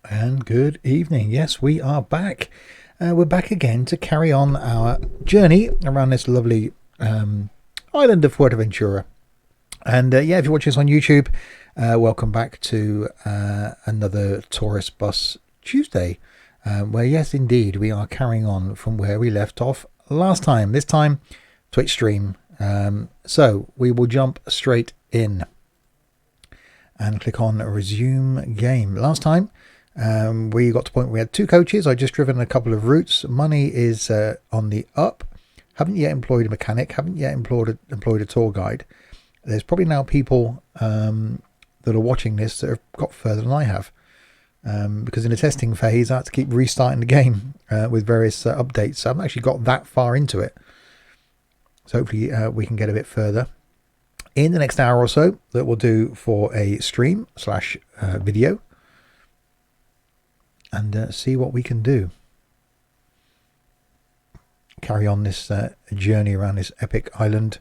And good evening. Yes, we are back. We're back again to carry on our journey around this lovely island of Fuerteventura. And if you're watching us on YouTube, welcome back to another Tourist Bus Tuesday, where yes, indeed, we are carrying on from where we left off last time. This time, Twitch stream. So we will jump straight in and click on resume game. Last time, we got to the point where we had two coaches. I just driven a couple of routes. Money is on the up. Haven't yet employed a mechanic. Haven't yet employed a tour guide. There's probably now people that are watching this that have got further than I have. Because in the testing phase, I had to keep restarting the game with various updates. So I haven't actually got that far into it. So hopefully we can get a bit further in the next hour or so that we'll do for a stream / video. And see what we can do. Carry on this journey around this epic island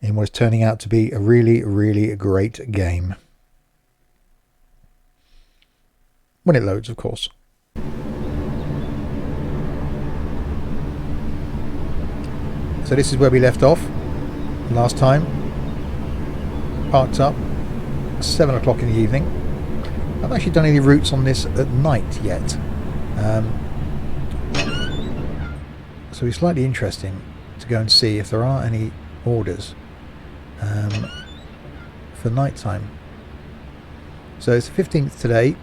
in what is turning out to be a really, really great game. When it loads, of course. So this is where we left off last time. Parked up 7 o'clock in the evening. I haven't actually done any routes on this at night yet. So it's slightly interesting to go and see if there are any orders for night time. So it's the 15th today.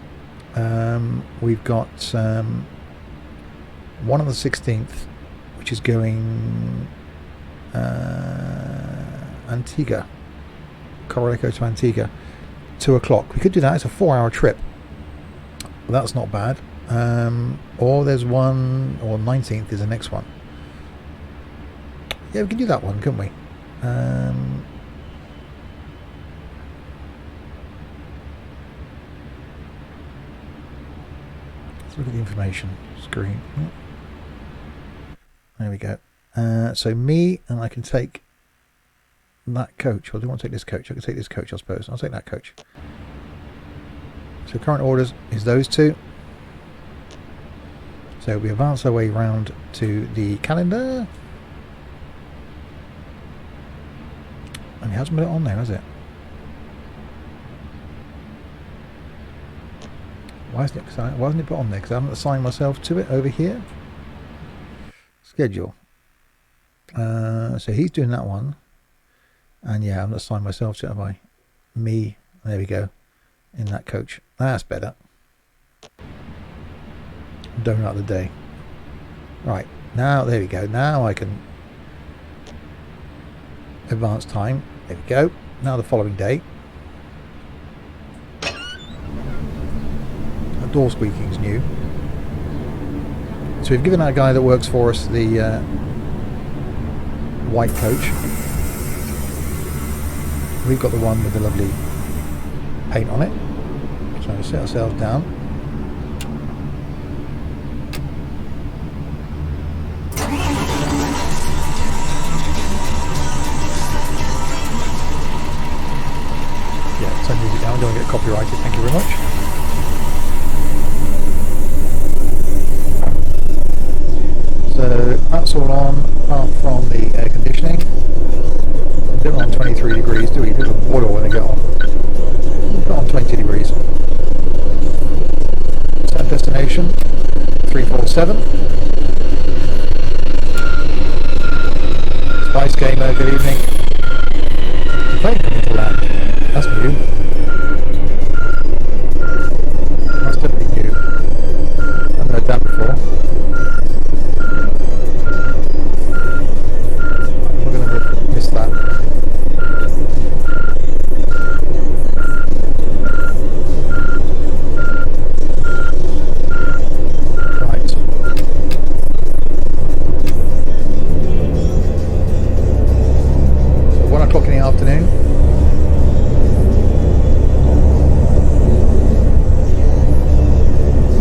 We've got one on the 16th, which is going Antigua, Coralejo to Antigua, 2 o'clock. We could do that. It's a 4-hour trip. That's not bad. Or there's one, or 19th is the next one. Yeah, we can do that one, couldn't we? Let's look at the information screen. There we go. So me, and I can take that coach. Or do I want to take this coach? I can take this coach, I suppose. I'll take that coach. So current orders is those two. So we advance our way round to the calendar. And it hasn't put it on there, has it? Why isn't it put on there? Because I haven't assigned myself to it over here. Schedule. So he's doing that one. And yeah, I haven't assigned myself to it, have I? Me. There we go. In that coach. That's better. Donut of the day. Right. Now, there we go. Now I can advance time. There we go. Now the following day. The door squeaking is new. So we've given that guy that works for us the white coach. We've got the one with the lovely paint on it. So we'll set ourselves down. Yeah, turn music down. Don't get copyrighted. Thank you very much. So that's all on, apart from the air conditioning. We don't on 23 degrees, do we? People boil when they get on. Put on 20 degrees. Set destination 347. Spice Gamer, good evening. Plane coming to land. That's new. That's definitely new. I haven't heard that before. We're going to miss that. Right. So 1 o'clock in the afternoon.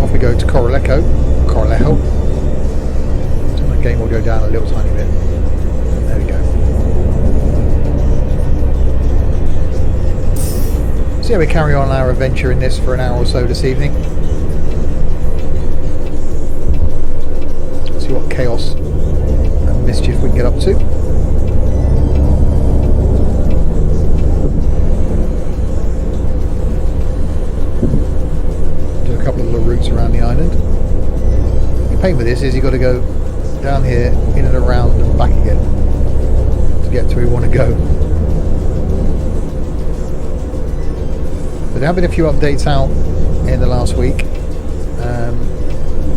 Off we go to Coralejo. The game will go down a little tiny bit. There we go. So yeah, we carry on our adventure in this for an hour or so this evening. See what chaos and mischief we can get up to. Do a couple of little routes around the island. The pain with this is you've got to go down here, in and around and back again to get to where you want to go. But there have been a few updates out in the last week.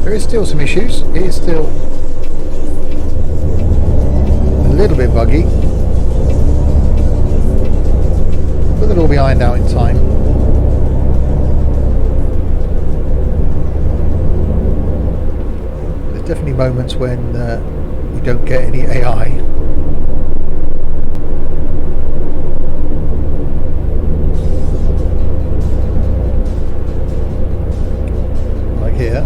There is still some issues. It is still a little bit buggy, but they'll all be ironed out in time. There's definitely moments when you don't get any AI. Like here.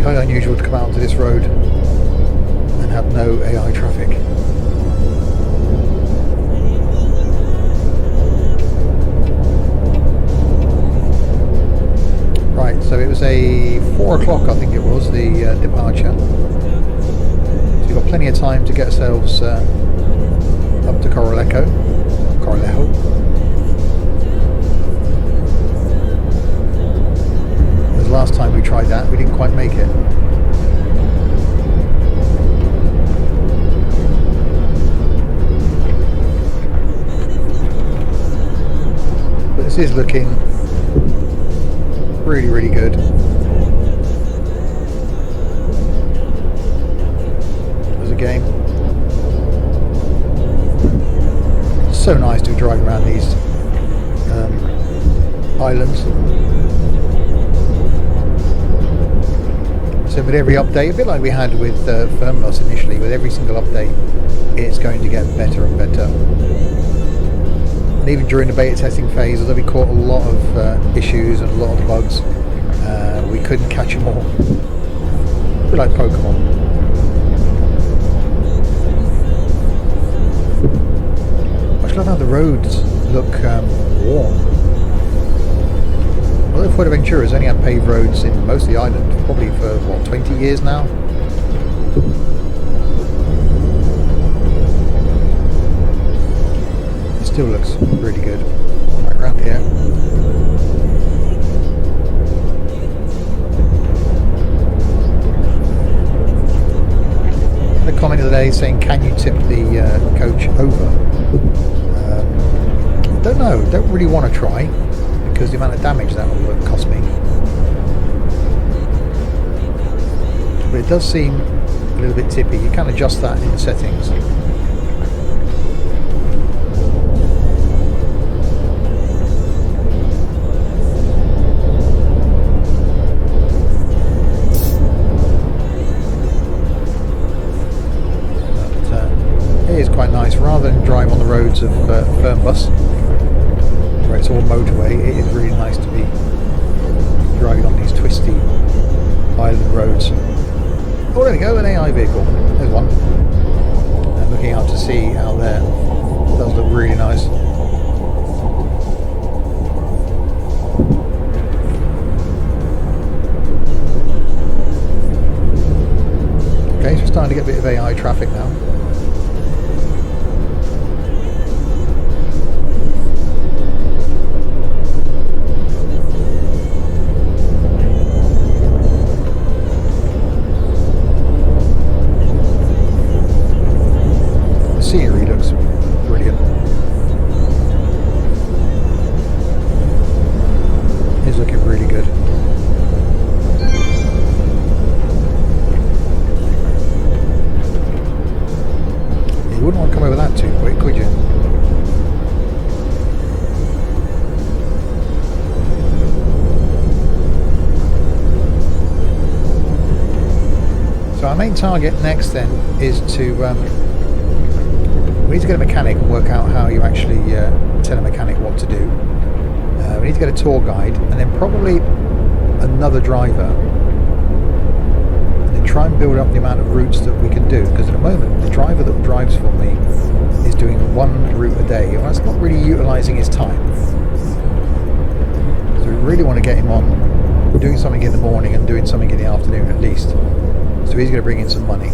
Highly unusual to come out onto this road and have no AI traffic. Right, so it was a 4 o'clock, I think it was, the departure. So you've got plenty of time to get ourselves up to Coralejo. Last time we tried that, we didn't quite make it. But this is looking really, really good. As a game. It's so nice to be driving around these islands. So with every update, a bit like we had with Firmloss initially, with every single update it's going to get better and better. And even during the beta testing phase, although we caught a lot of issues and a lot of bugs, we couldn't catch them all. A bit like Pokemon. I just love how the roads look warm. Although Fuerteventura's only had paved roads in most of the island, probably for, what, 20 years now? It still looks really good. Right around here. A comment of the day saying, can you tip the coach over? Don't know, don't really want to try, because the amount of damage that will cost me. But it does seem a little bit tippy. You can adjust that in the settings. But it is quite nice. Rather than drive on the roads of Fernbus, where it's all motorway, it is really nice to be driving on these twisty island roads. Oh, there we go, an AI vehicle. There's one. And looking out to sea out there. It does look really nice. Okay, so we're starting to get a bit of AI traffic now. Scenery looks brilliant. It's looking really good. You wouldn't want to come over that too quick, would you? So our main target next then is to we need to get a mechanic and work out how you actually tell a mechanic what to do. We need to get a tour guide and then probably another driver, and then try and build up the amount of routes that we can do, because at the moment the driver that drives for me is doing one route a day, and that's not really utilising his time. really want to get him on doing something in the morning and doing something in the afternoon at least. So he's going to bring in some money.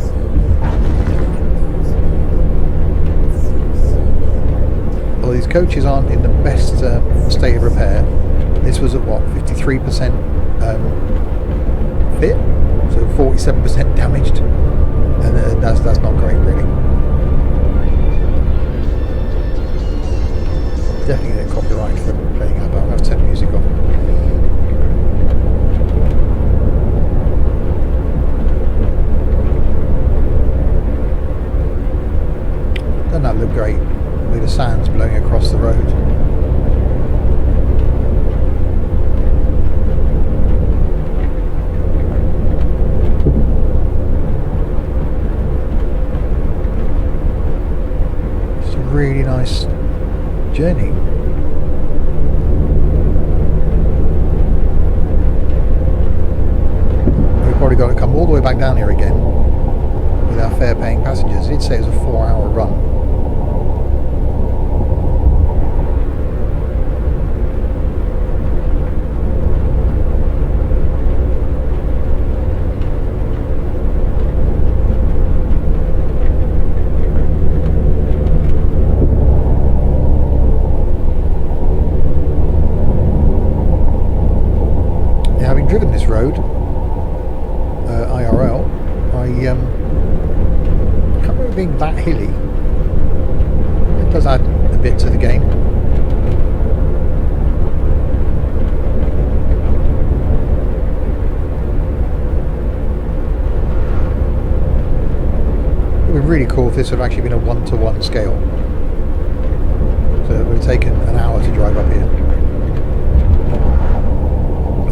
Well, these coaches aren't in the best state of repair. This was at what, 53% fit, so 47% damaged, and that's not great really. Definitely get copyright for playing out, but I'm going to have to turn the music off. Doesn't that look great with the sands blowing across the road? It's a really nice journey. We've probably got to come all the way back down here again with our fare paying passengers. He'd say it was a 4-hour run. Driven this road IRL, I can't remember it being that hilly. It does add a bit to the game. It would be really cool if this had actually been a 1-to-1 scale, so it would have taken an hour to drive up here.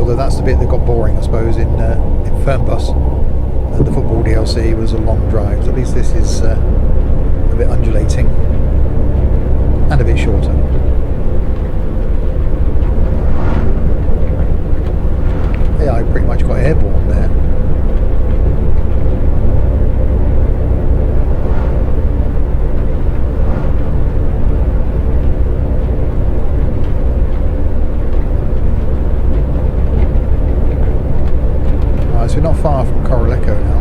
Although that's the bit that got boring, I suppose, in Fernbus. And the football DLC was a long drive. So at least this is a bit undulating and a bit shorter. Yeah, I pretty much got airborne there. So we're not far from Coral Echo now.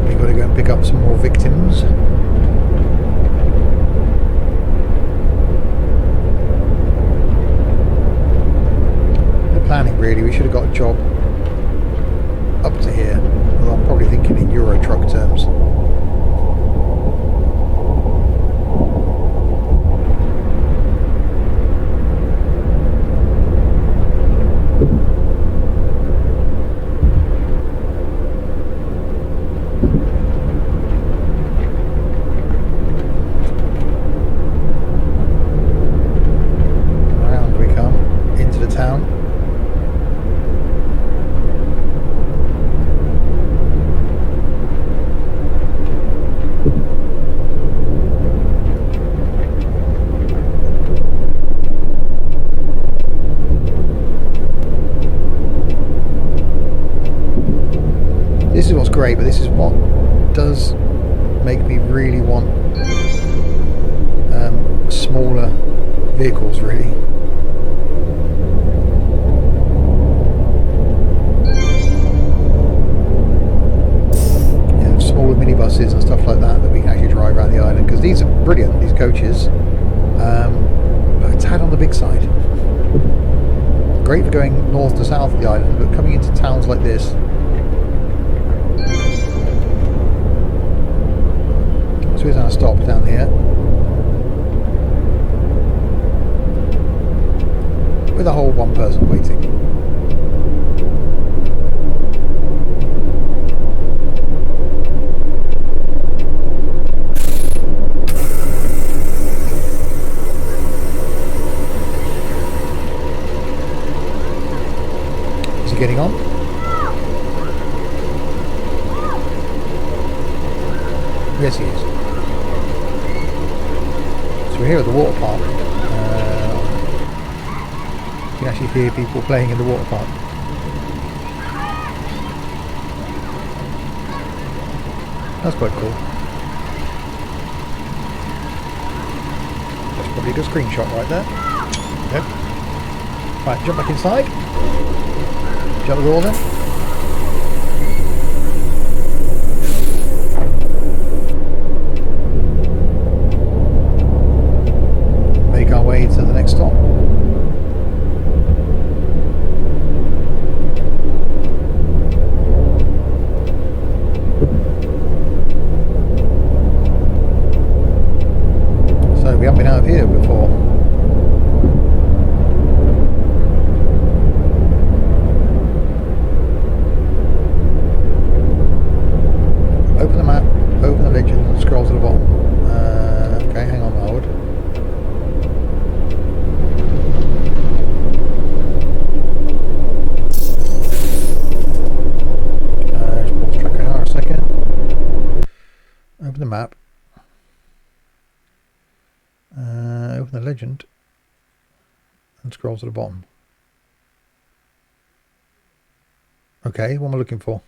We've got to go and pick up some more victims. The planning really, we should have got a job up to here. I'm probably thinking in Euro truck terms. Around we come into the town. This is what's great, but this is what does make me really want smaller vehicles, really. Yeah, smaller minibuses and stuff like that we can actually drive around the island, because these are brilliant, these coaches, but a tad on the big side. Great for going north to south of the island, but coming into towns like this, so here's our stop down here, with a whole one person waiting. Is he getting on? Yes, he is. So we're here at the water park. You can actually hear people playing in the water park. That's quite cool. That's probably a good screenshot right there. Yep. Right, jump back inside. Jump the door then. Make our way to the next stop. So we haven't been out of here before. Open the map, open the legend, and scroll to the bottom. Okay, hang on, Howard. Just pause track on a second. Open the map. Open the legend and scroll to the bottom. Okay, what am I looking for?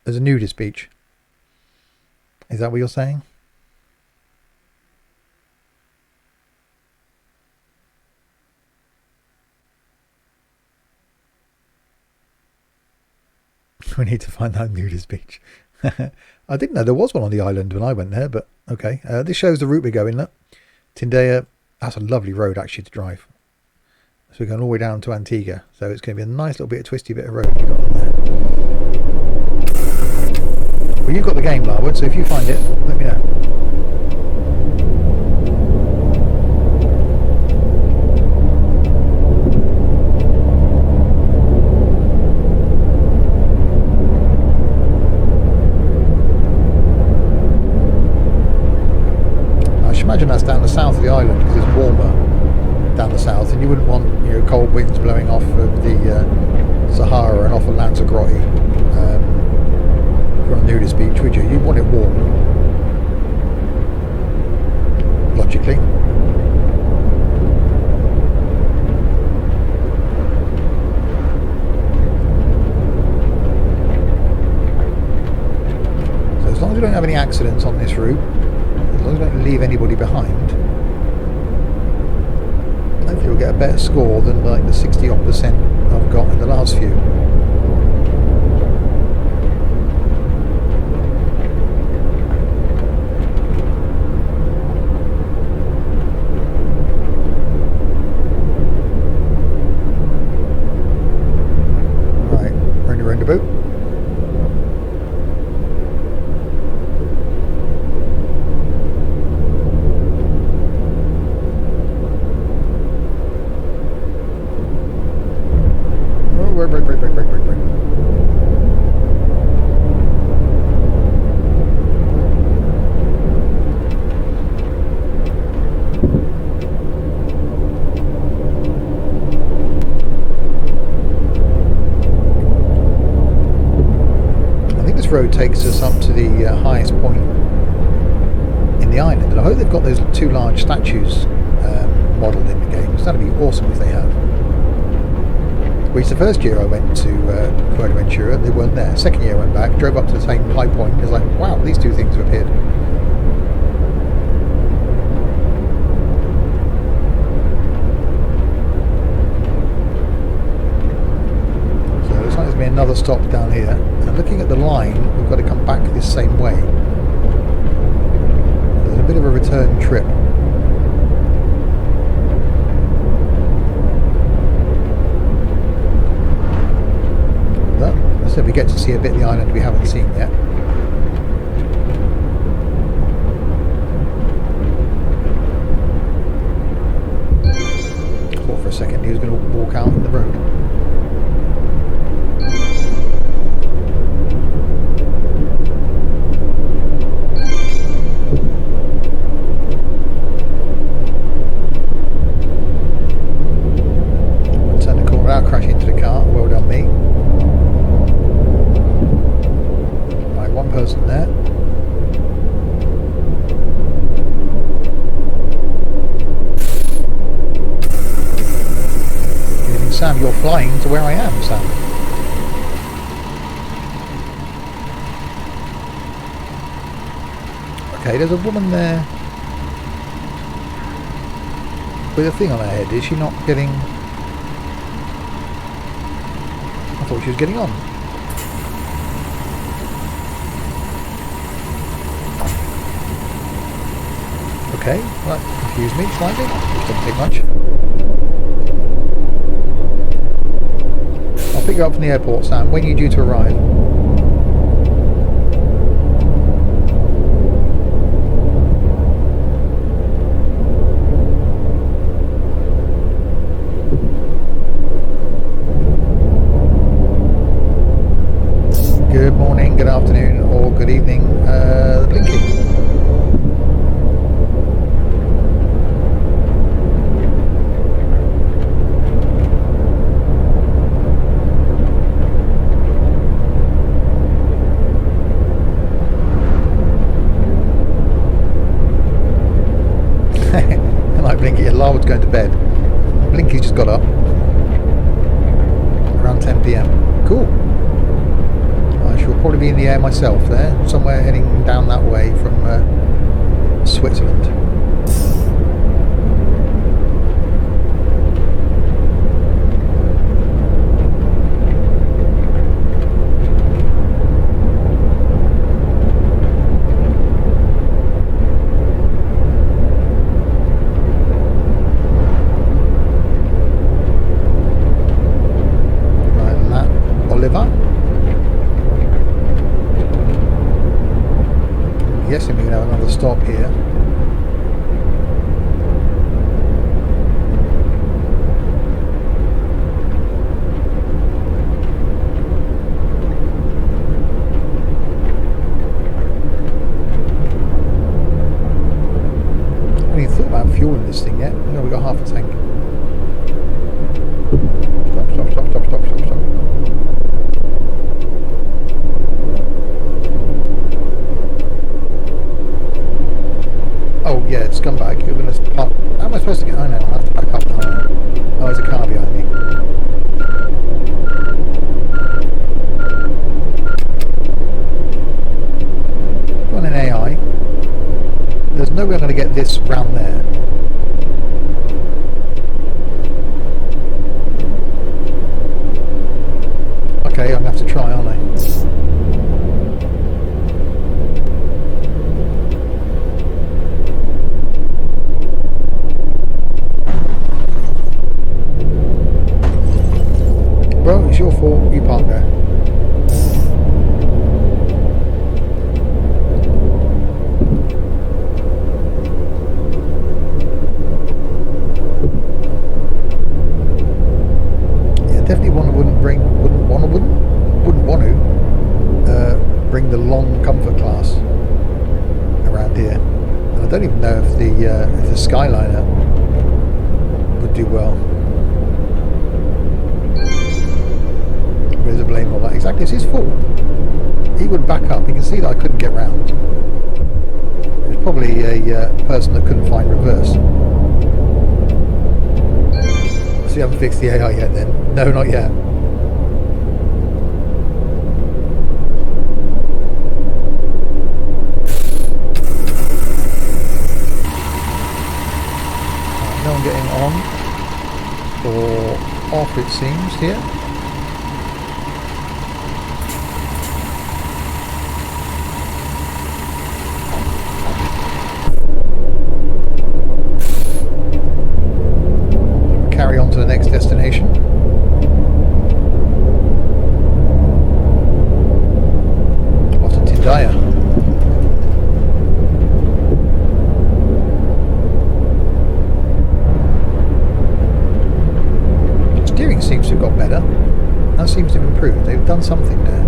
There's a nudist beach. Is that what you're saying? We need to find that nudist beach. I didn't know there was one on the island when I went there, but okay. This shows the route we're going up. Tindaya, that's a lovely road actually to drive. So we're going all the way down to Antigua. So it's going to be a nice little bit of twisty bit of road you got on there. Well, you've got the game, Larwood, so if you find it, let me know. Imagine that's down the south of the island because it's warmer down the south, and you wouldn't want cold winds blowing off of the Sahara and off of Lanzarote from a nudist beach, would you? You'd want it warm, logically. So as long as we don't have any accidents on this route, as long as we don't leave anybody behind, hopefully we'll get a better score than like the 60-odd% I've got in the last few. Right, we're in the roundabout. Break. I think this road takes us up to the highest point in the island, and I hope they've got those two large statues modelled in the game, because that'd be awesome if they have. Which the first year I went to Fuerteventura, they weren't there. Second year I went back, drove up to the same high point, and it was like, wow, these two things have appeared. So it looks like there's been another stop down here. And looking at the line, we've got to come back this same way. There's a bit of a return trip. So we get to see a bit of the island we haven't seen yet. I thought for a second he was going to walk out in the road. I'll turn the corner out, crash into the car. Well done, me. One person there. Getting flying to where I am, Sam. Okay, there's a woman there with a thing on her head. Is she not getting... I thought she was getting on. Okay, well, that confused me slightly. Which doesn't take much. I'll pick you up from the airport, Sam. When are you due to arrive? Good morning, good afternoon, or good evening, Blinky. Blinky, Larwood's going to bed. Blinky's just got up around 10 PM. Cool. I shall probably be in the air myself there, somewhere heading down that way from Switzerland. Guessing we can have another stop here. I haven't even thought about fueling this thing yet. No, we got half a tank. Stop. Oh yeah, scumbag, you're going to park. How am I supposed to get... Oh no, I'll have to back up behind. Oh, there's a car behind me. Got an AI. There's no way I'm going to get this round there. Okay, I'm going to have to try, aren't I? Well, it's your fault, you parked there. Yeah, definitely wouldn't want to bring the long comfort class around here. And I don't even know if the Skyliner would do well. To blame all that. Exactly, it's his fault. He would back up. You can see that I couldn't get round. It was probably a person that couldn't find reverse. So you haven't fixed the AI yet then? No, not yet. No one getting on or off, it seems, here. Carry on to the next destination. Off to Tindaya. Steering seems to have got better. That seems to have improved. They've done something there.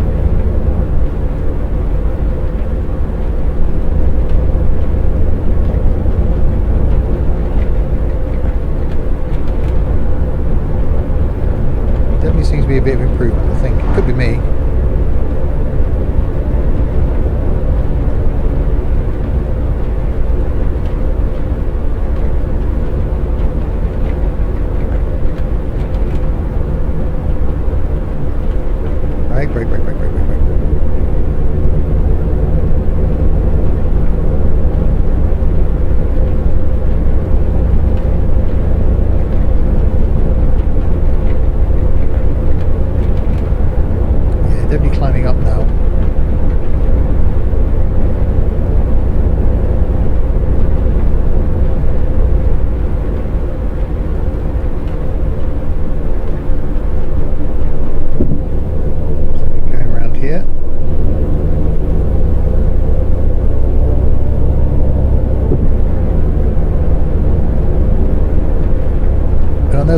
Seems to be a bit of improvement, I think. Could be me.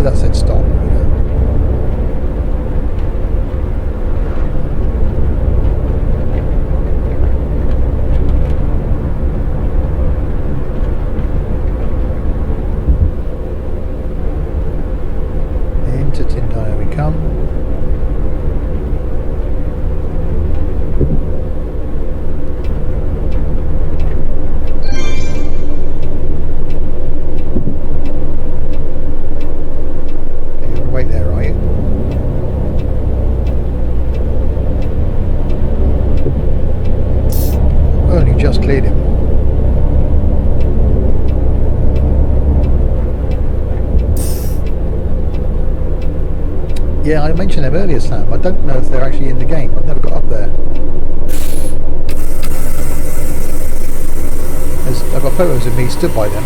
know that said stop. Into Tyndall we come. Wait there, are you? Only just cleared him. Yeah, I mentioned them earlier, Sam. I don't know if they're actually in the game. I've never got up there. I've got photos of me stood by them.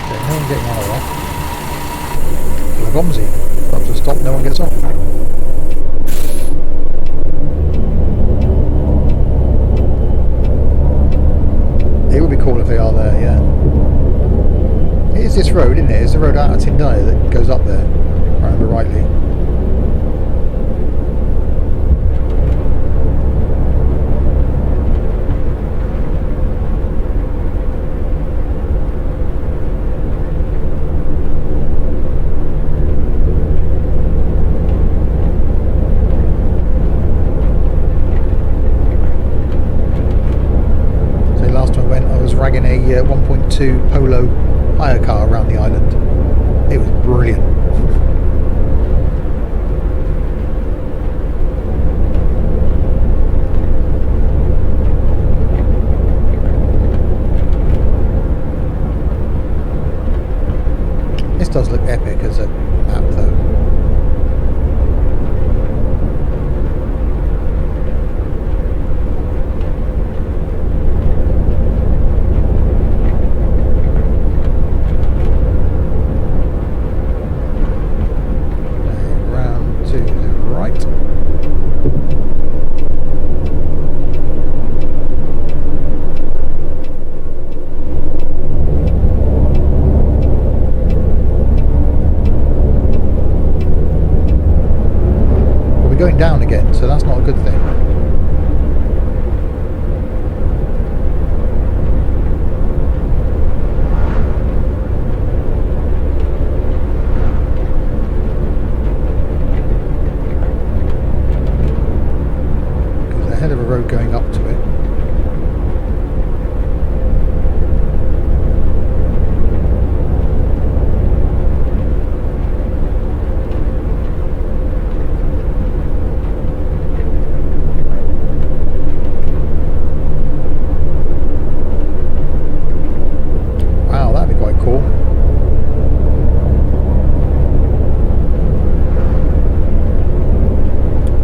Okay, no one getting on or off. Like Omzi. Got to stop, no one gets off. It would be cool if they are there, yeah. It is this road, isn't it? It's the road out of Tyndall that goes up there, if I remember rightly. Ragging a 1.2 Polo hire car around the island. It was brilliant. This does look epic as a map though. Going down again, so that's not a good thing. Because ahead of a road going up to it.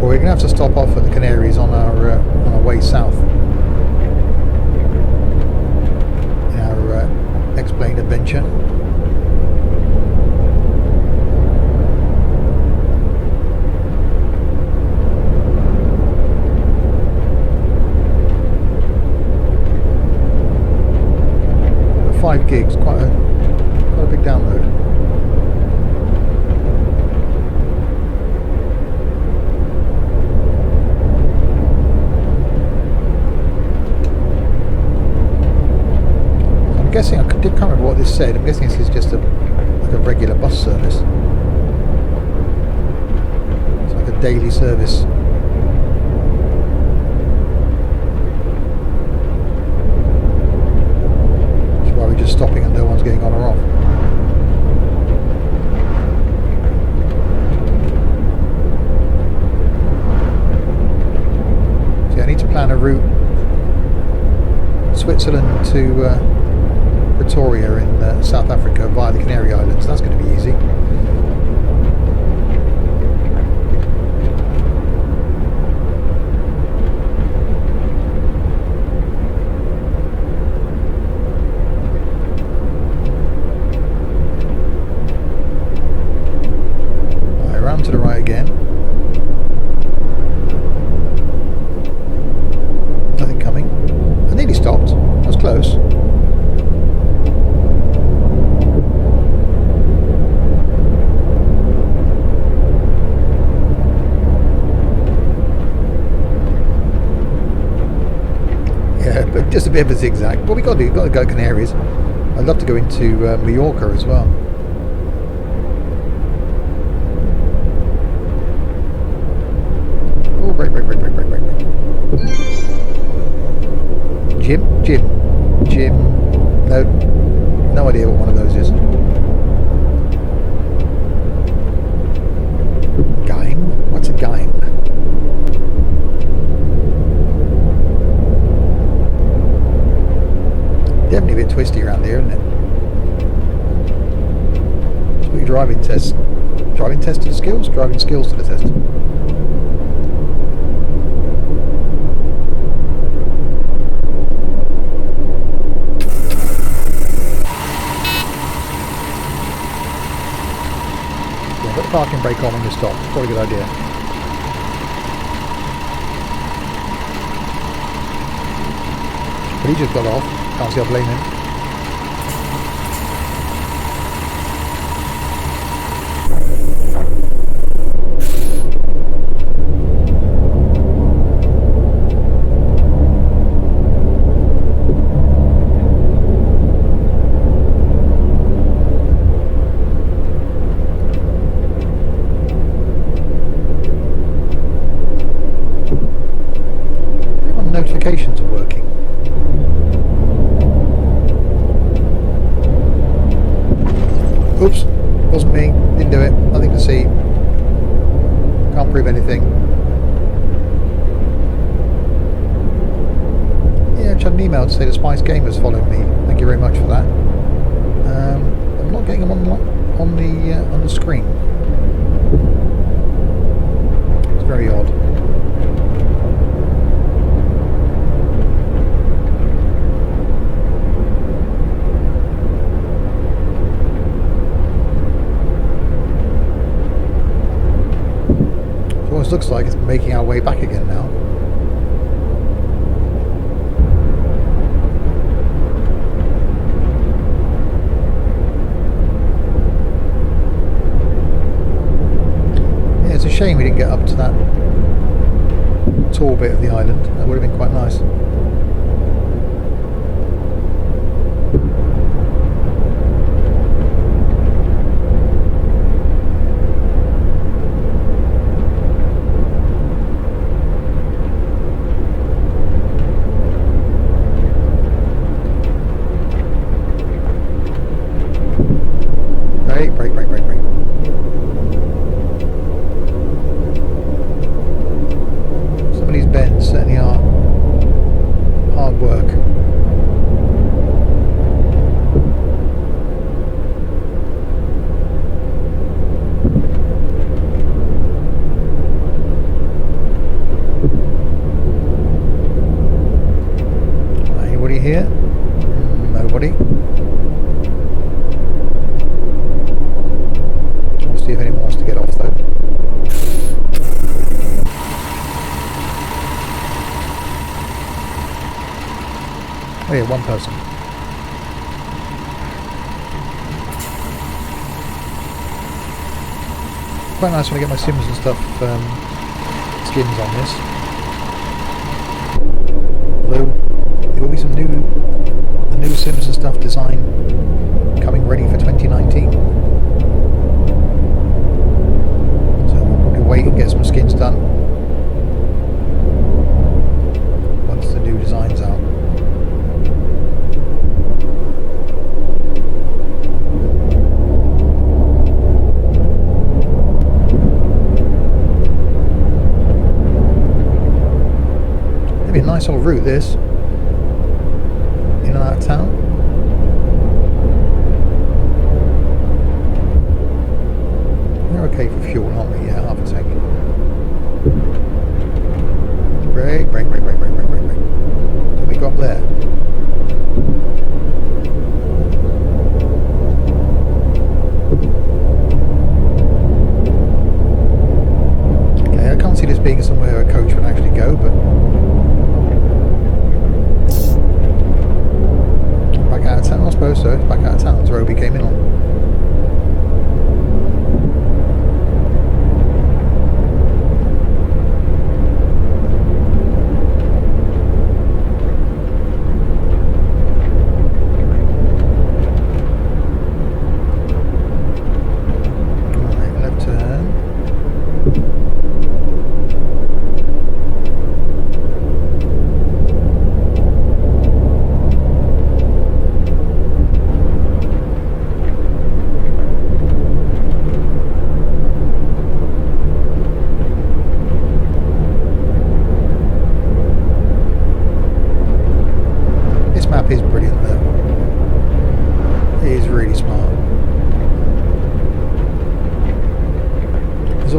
We're going to have to stop off at the Canaries on our way south in our explained adventure. But 5 gigs, quite a big download. I'm guessing, I can't remember what this said, I'm guessing this is just like a regular bus service. It's like a daily service. Which is why we're just stopping and no one's getting on or off. So yeah, I need to plan a route Switzerland to Pretoria in South Africa via the Canary Islands. That's going to be easy. Right, around to the right again. Nothing coming. I nearly stopped. I was close. a bit of a zigzag, but we got to go to Canaries. I'd love to go into Mallorca as well. Oh, break. Jim. No idea what one of those is. Game? What's a game? Definitely a bit twisty around here, isn't it? Let's put your driving test to the skills, driving skills to the test. Yeah, put the parking brake on when you stop. It's probably a good idea. But he just got off. Can't see I blame him. Notifications are working. Oops, wasn't me, didn't do it, nothing to see, can't prove anything. Yeah, I just had an email to say the Spice Gamers followed me, thank you very much for that. I'm not getting them on the screen. It's very odd. Looks like it's making our way back again now. Yeah, it's a shame we didn't get up to that tall bit of the island. That would have been quite nice. Break. Some of these bends certainly are hard work. Anybody here? Nobody. See if anyone wants to get off though. Oh yeah, one person. Quite nice when I get my Sims and stuff skins on this. Although there will be some the new Sims and stuff design coming ready for 2019. Wait and get some skins done once the new design's out. Maybe a nice old route this, in and out of town. We're okay for fuel, aren't we? Yeah, half a tank. Brake. Can we go up there? Okay, I can't see this being somewhere a coach would actually go, but back out of town, I suppose so. Back out of town, that's where we came in on.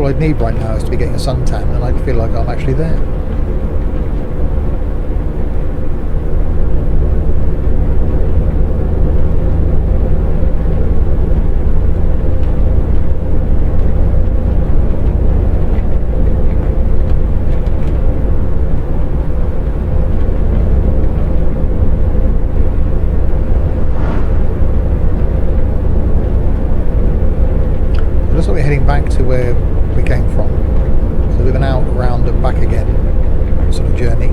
all I'd need right now is to be getting a suntan, and I'd feel like I'm actually there. Looks like we're heading back to where we came from. So we've been out, around and back again sort of journey.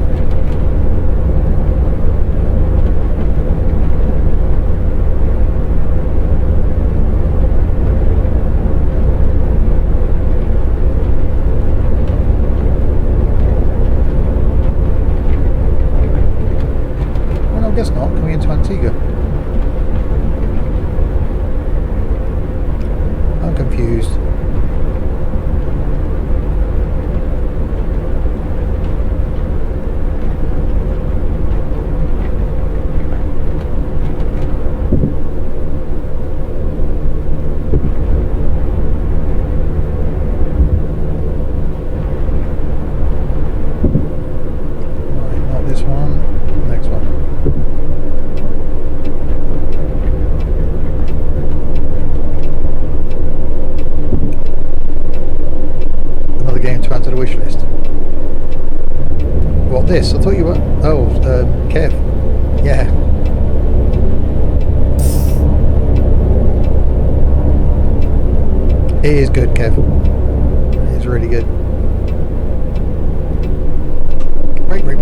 Well, no, I guess not. Coming into Antigua. I'm confused. Right, not this one. Next one. Game to add to the wish list. What, this? I thought you were... Oh, Kev. Yeah. It is good, Kev. It is really good. Break. No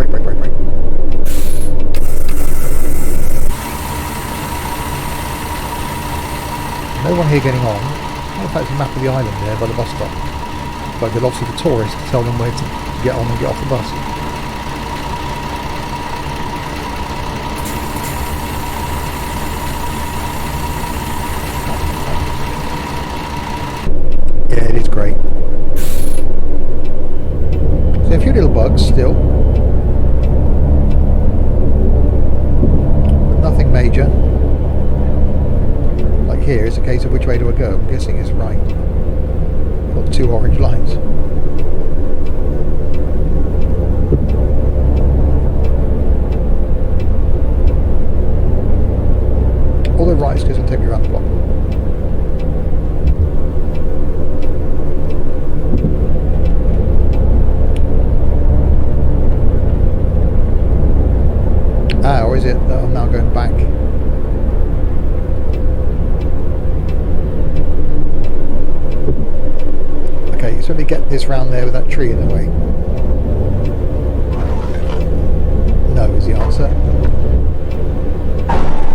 one here getting on. In fact, it's a map of the island there by the bus stop. But they'll obviously the tourists to tell them where to get on and get off the bus. Yeah, it is great. So a few little bugs still, but nothing major. Like here, it's a case of which way do I go? I'm guessing it's right. Got 2 orange lines. Although right is going to take me around the block. Ah, or is it that I'm now going back? Okay, so let me get this round there with that tree in the way. No is the answer.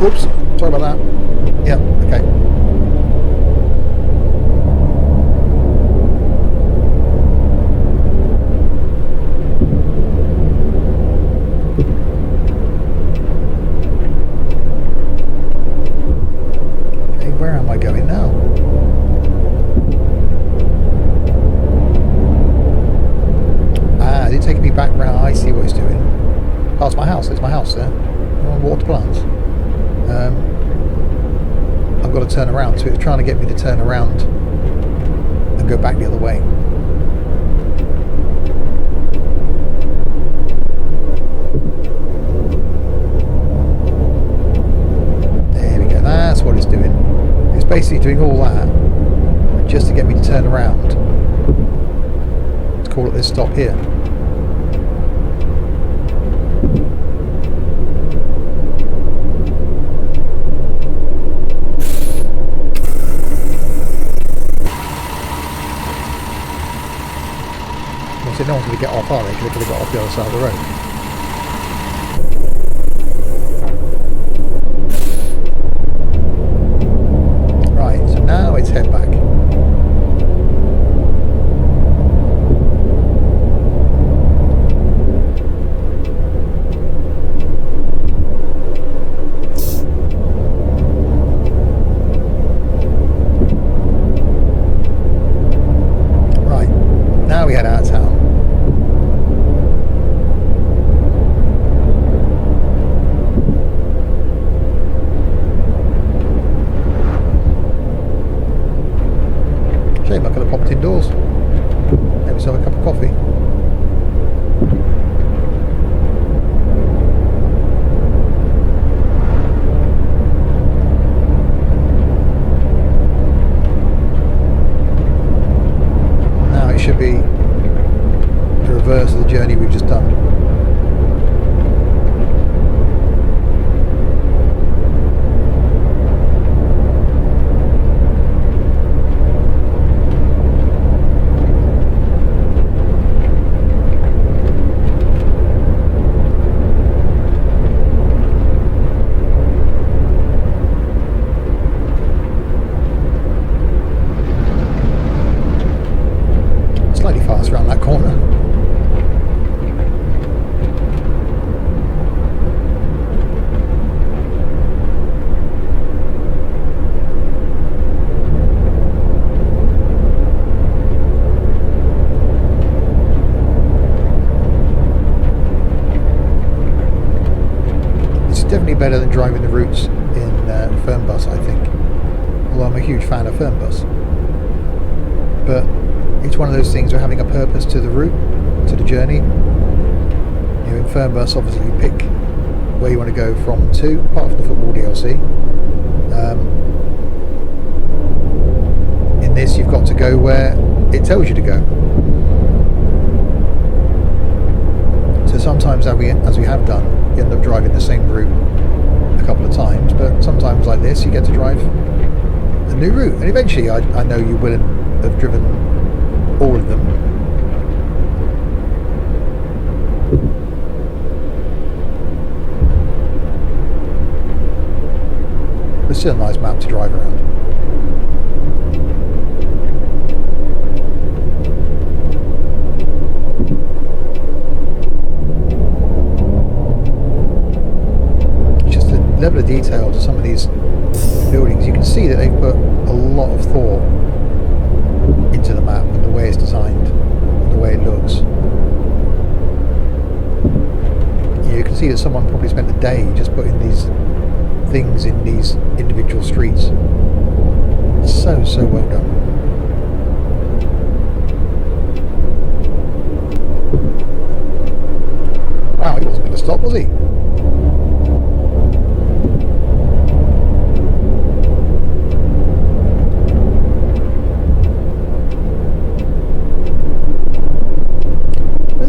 Oops, sorry about that. Yep, okay. Okay, where am I going now? Is it taking me back round? I see what it's doing. Past my house. There's my house there. I want to water plants. I've got to turn around, so it's trying to get me to turn around and go back the other way. There we go. That's what it's doing. It's basically doing all that just to get me to turn around. Let's call it this stop here. So no one's going to get off, are they? Because they're going to get off the other side of the road. Right, so now it's head back. Right, now we head out of town. should be the reverse of the journey we've just done. Slightly fast around that corner. It's definitely better than driving the routes in Fernbus, I think. Although I'm a huge fan of Fernbus. But it's one of those things where having a purpose to the route, to the journey. You know, in Fernbus, obviously you pick where you want to go from to, apart from the football DLC. In this, you've got to go where it tells you to go. So sometimes, as we have done, you end up driving the same route a couple of times, but sometimes like this, you get to drive a new route. And eventually, I know you will have driven all of them. But still a nice map to drive around. Just the level of detail to some of these buildings. You can see that they put a lot of thought into the map and the way it's designed and the way it looks. Yeah, you can see that someone probably spent a day just putting these things in these individual streets. So well done. Wow, he wasn't going to stop, was he?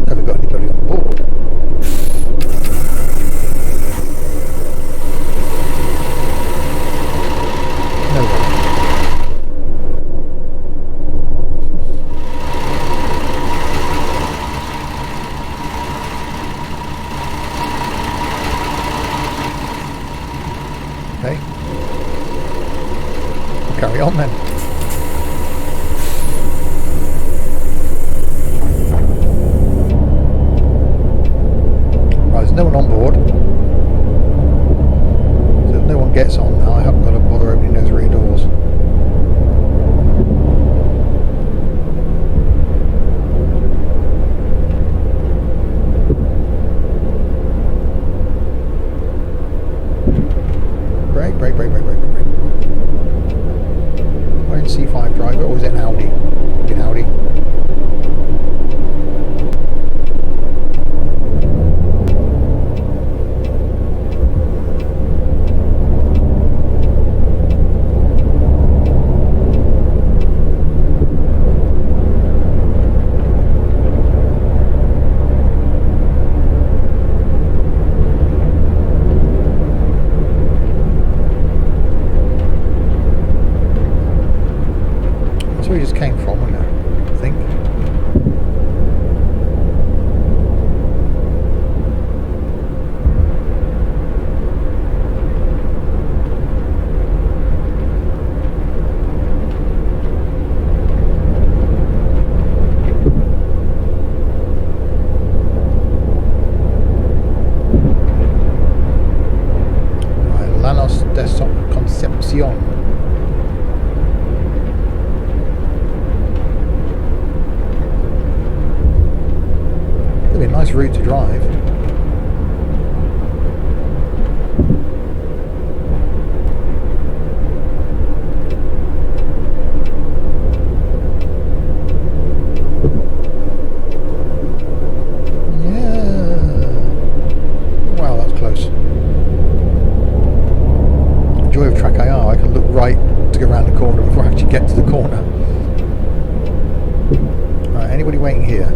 Never got anybody on board. No one. Okay. We'll carry on then. There's no one on board, so if no one gets on now, I haven't got to bother opening those rear doors. Brake. Are in C5 driver, or is it an Audi? Maybe an Audi. That's where he just came from, wasn't it? I think. Right, Lanos de Concepcion. It'll be a nice route to drive. Yeah. Wow, that was close. The joy of track IR, I can look right to go around the corner before I actually get to the corner. Right, anybody waiting here?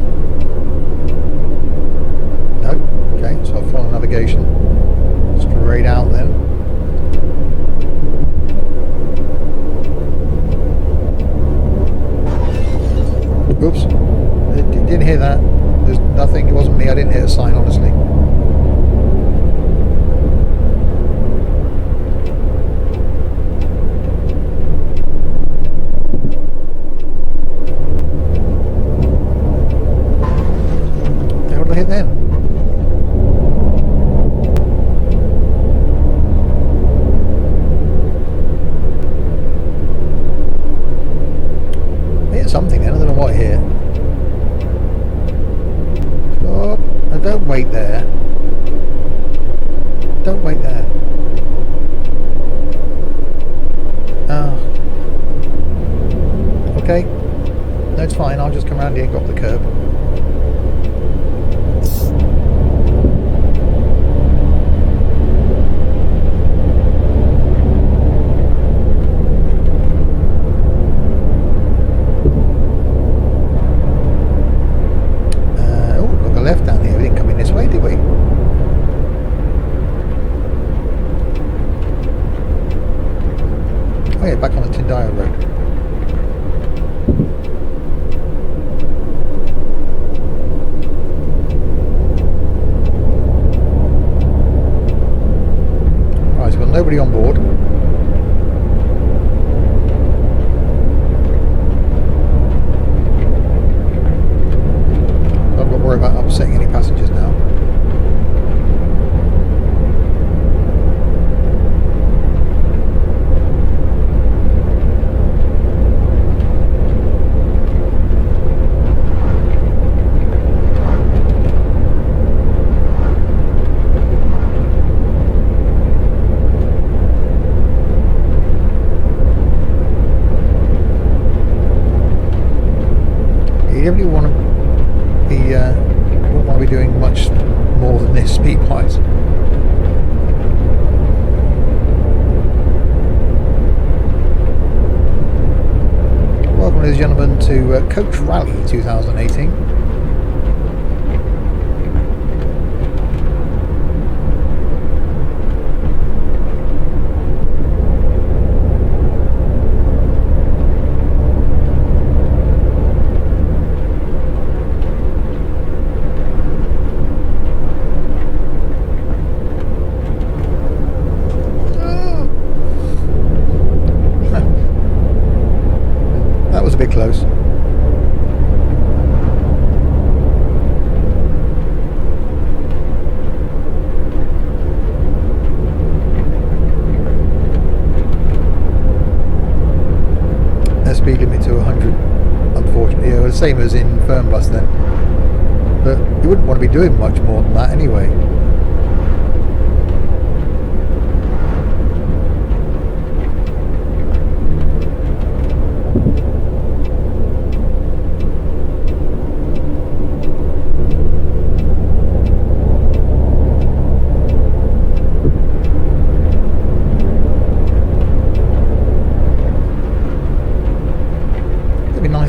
No? Okay, so I'll follow navigation straight out then. Oops, didn't hear that. There's nothing, it wasn't me, I didn't hit a sign, honestly. What did I hit then? I hit something then, I don't know what I hit. Stop. No, don't wait there. Don't wait there. Oh. Okay. No, it's fine. I'll just come around here and go up the curb. Left down here. We didn't come in this way, did we? Oh yeah, back on the Tyndale Road. Right, so we've got nobody on board. Worry about upsetting any passengers now. You definitely want to be won't want to be doing much more than this speed-wise. Welcome, ladies and gentlemen, to Coach Rally 2018. Bit close. Their speed limit to 100, unfortunately. The same as in Fernbus then. But you wouldn't want to be doing much more than that anyway.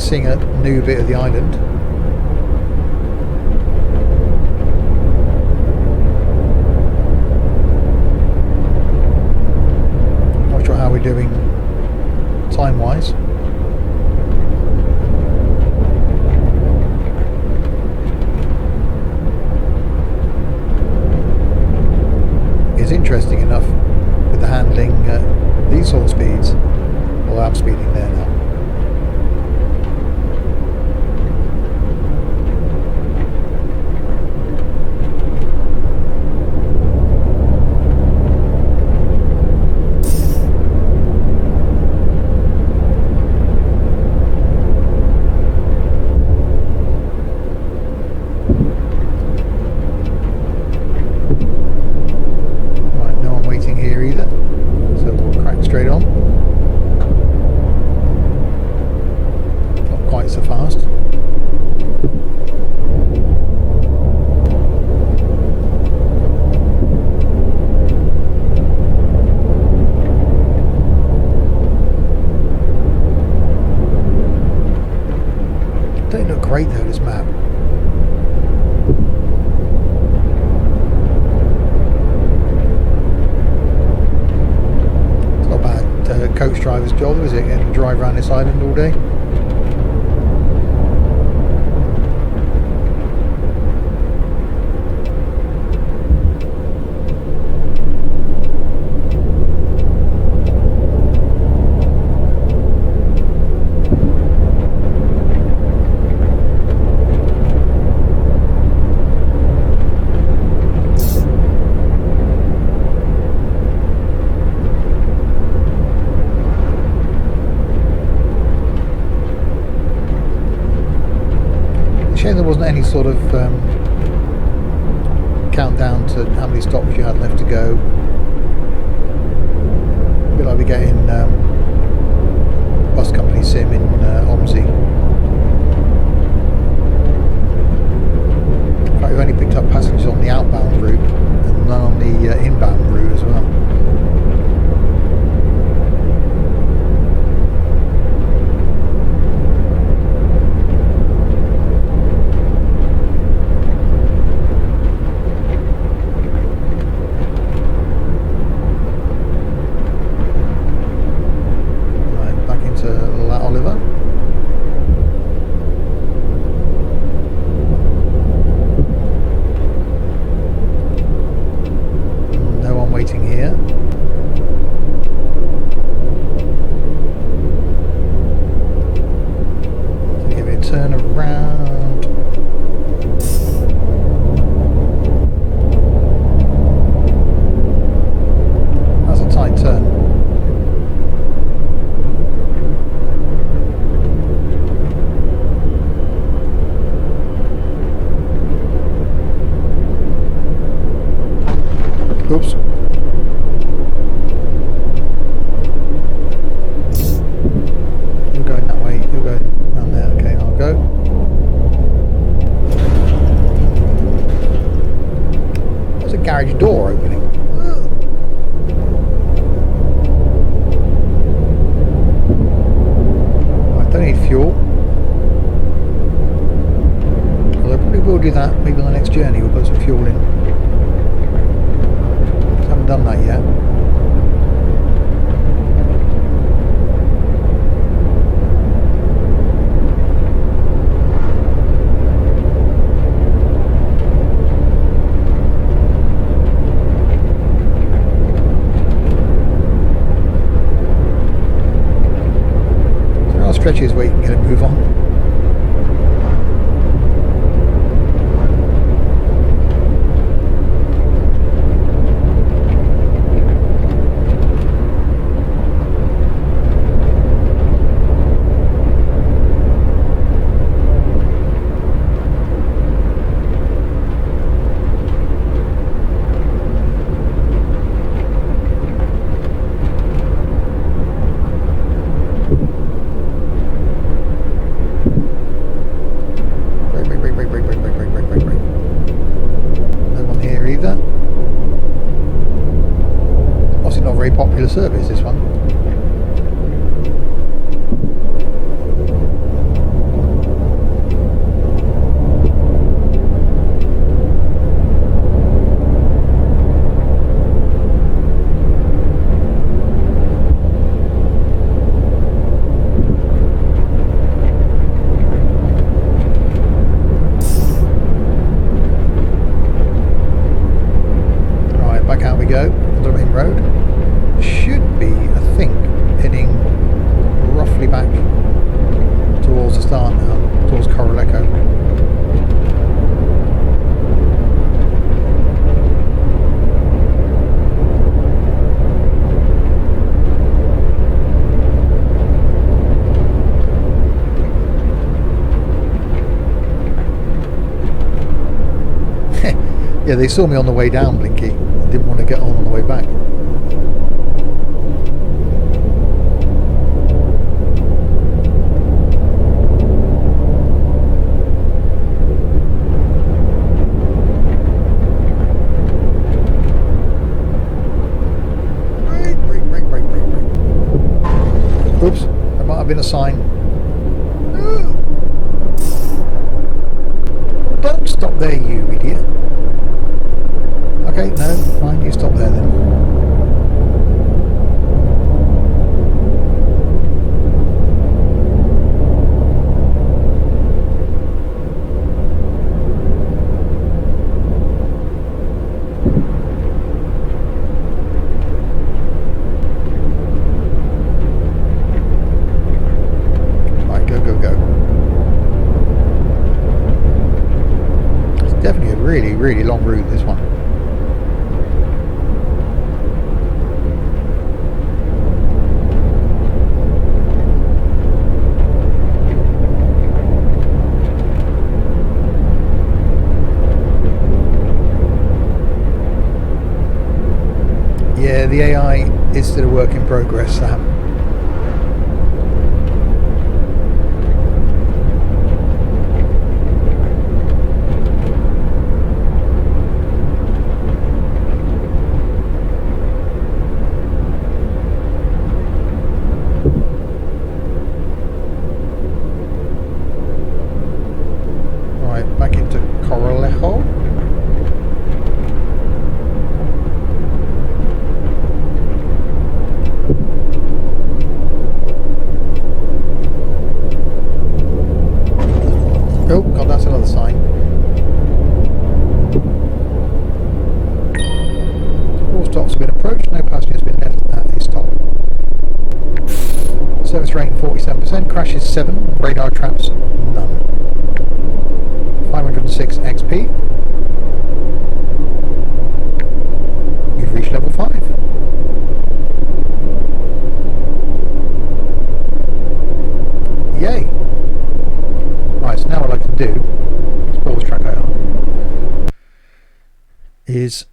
Seeing a new bit of the island. Not sure how we're doing time-wise. It's interesting enough with the handling these sort of speeds. Well, I'm speeding there now. look great though, this map. It's not a bad coach driver's job, is it? Getting to drive around this island all day. Shame there wasn't any sort of countdown to how many stops you had left to go. A bit like we get in bus company sim in Omsi. In fact, we've only picked up passengers on the outbound route and none on the inbound route as well. Turn around. That's a tight turn. Oops. You're going that way, you're going around there. Okay, I'll go. There's a garage door opening. I don't need fuel. Although I probably will do that maybe on the next journey, we'll put some fuel in. Haven't done that yet. Stretches where you can get a move on. Very popular service, this one. Right, back out we go on the main road. Should be, I think, heading roughly back towards the start now, towards Coraleco. Yeah, they saw me on the way down, Blinky. I didn't want to get on the way back. Oops, there might have been a sign. Definitely a really, really long route, this one. Yeah, the AI is still a work in progress, Sam. Right, back into Coralejo. Oh god, that's another sign. All stops have been approached, no passengers have been left at this stop. Service rating 47%, crashes 7, radar traps none. 506 XP. You've reached level 5. Yay! Right, so now what I can do, let's pull this track out, is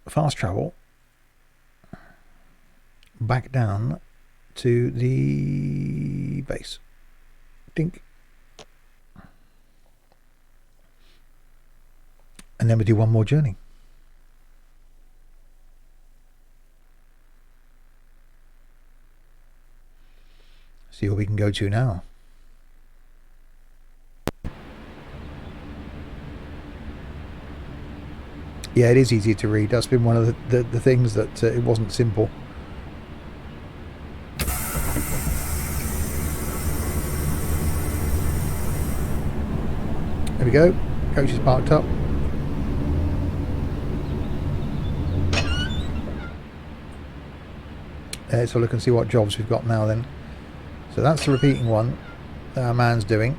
fast travel back down to the base. Dink. And then we do one more journey. See where we can go to now. Yeah, it is easy to read. That's been one of the things that it wasn't simple. There we go. Coach is parked up. So look and see what jobs we've got now then. So that's the repeating one that our man's doing.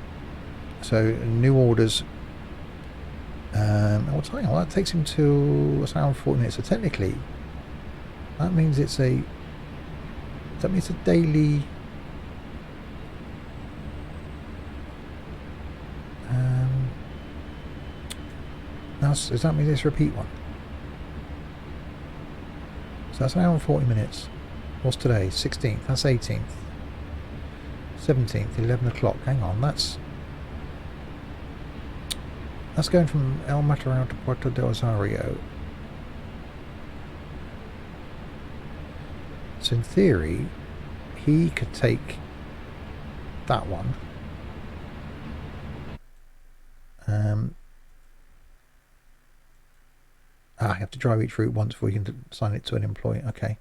So new orders. What time? Well, that takes him to an hour and 40 minutes. So technically, that means it's a. That means a daily. Does that mean it's a repeat one? So that's an hour and 40 minutes. What's today? 16th. That's 18th. 17th. 11 o'clock. Hang on. That's going from El Matarao to Puerto del Rosario. So in theory, he could take that one. I have to drive each route once before we can assign it to an employee. Okay.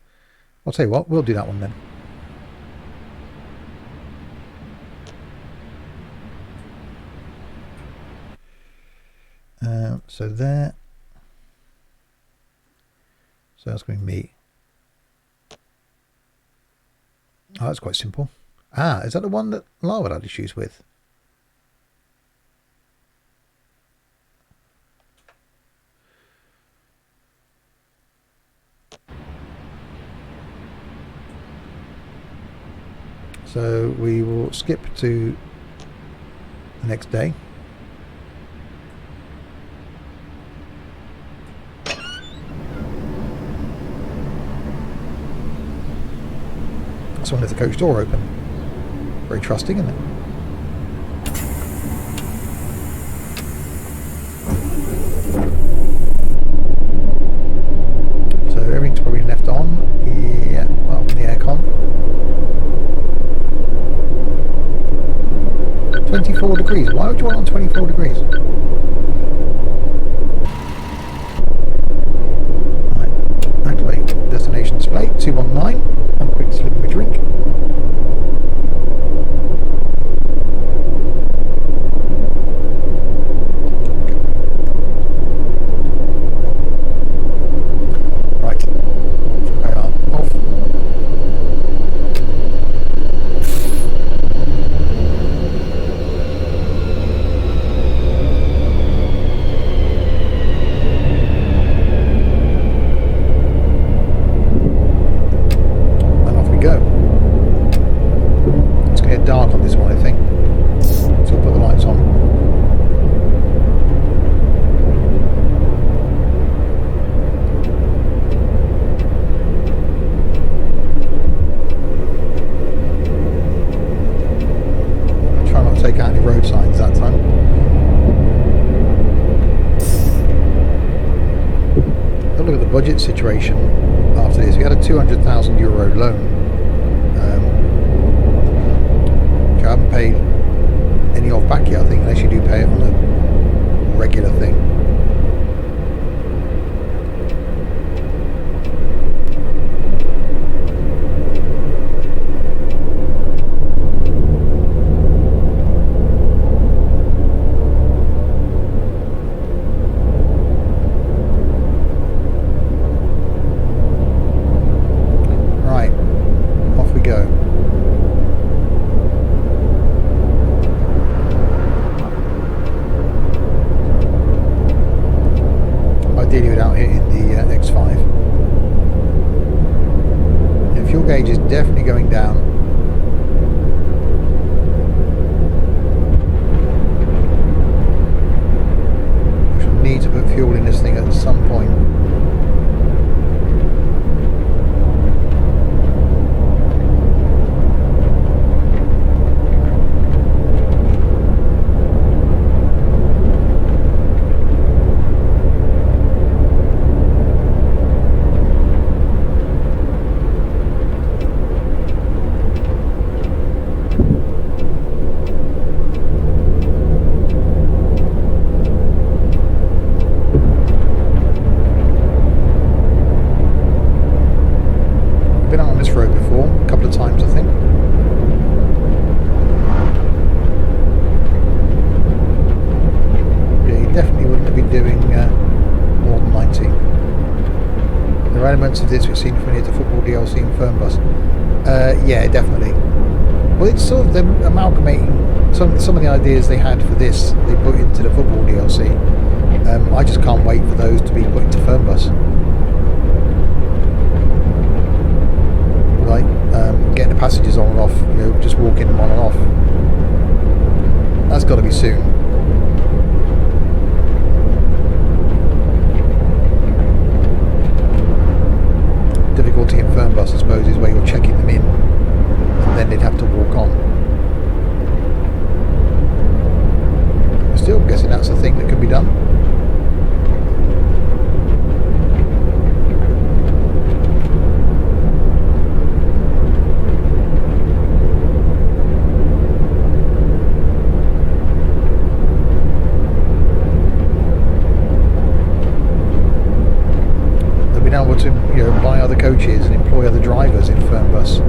I'll tell you what, we'll do that one then. So there. So that's going to be me. Oh, that's quite simple. Ah, is that the one that Lava had issues with? So we will skip to the next day. This one has the coach door open. Very trusting, isn't it? So everything's probably left on. Yeah, well, the aircon. 24 degrees. Why would you want on 24 degrees? Right. Activate destination display. 219. Have a quick slip of a drink. Right. I are off. budget situation after this. We had a €200,000 loan, which I haven't paid any of back yet, I think, unless you do pay it on a regular thing. Ideally without hitting the X5. The fuel gauge is definitely going down. We shall need to put fuel in this thing at some point. Elements of this we've seen familiar to football DLC and Fernbus. Yeah, definitely. Well, it's sort of them amalgamating some of the ideas they had for this, they put into the football DLC. I just can't wait for those to be put into Fernbus. Like getting the passages on and off, just walking them on and off. That's got to be soon. Difficulty in Fernbus, I suppose, is where you're checking them in and then they'd have to walk on. I'm still guessing that's a thing that could be done. To buy other coaches and employ other drivers in Fernbus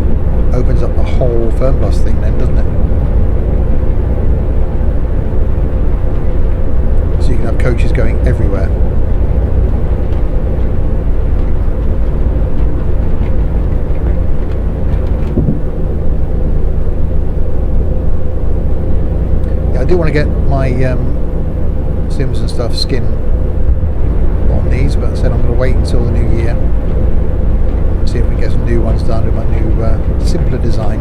opens up the whole Fernbus thing then, doesn't it? So you can have coaches going everywhere. Yeah, I do want to get my Sims and stuff skin on these, but I said I'm going to wait until the new year, see if we can get some new ones done with my new simpler design.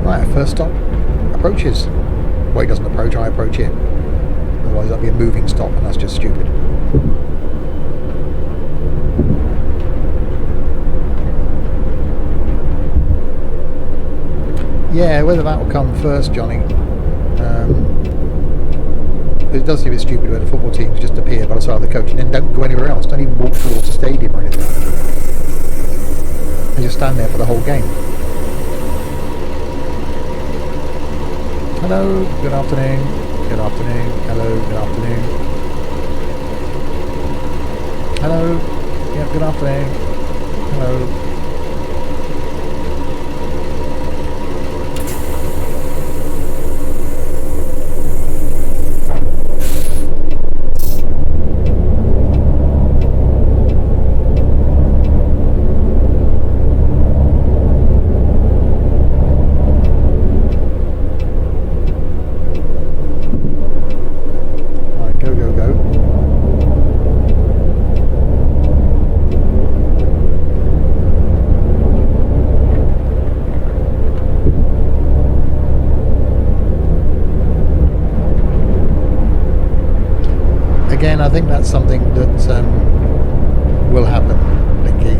Right, first stop approaches. Well, it doesn't approach, I approach it. Otherwise that'd be a moving stop and that's just stupid. Yeah, whether that will come first, Johnny. It does seem a bit stupid where the football teams just appear by the side of the coach and then don't go anywhere else, don't even walk towards the stadium or anything. They just stand there for the whole game. Hello, good afternoon. Good afternoon. Hello, good afternoon. Hello. Yeah, good afternoon. Hello. again, I think that's something that will happen, Blinky.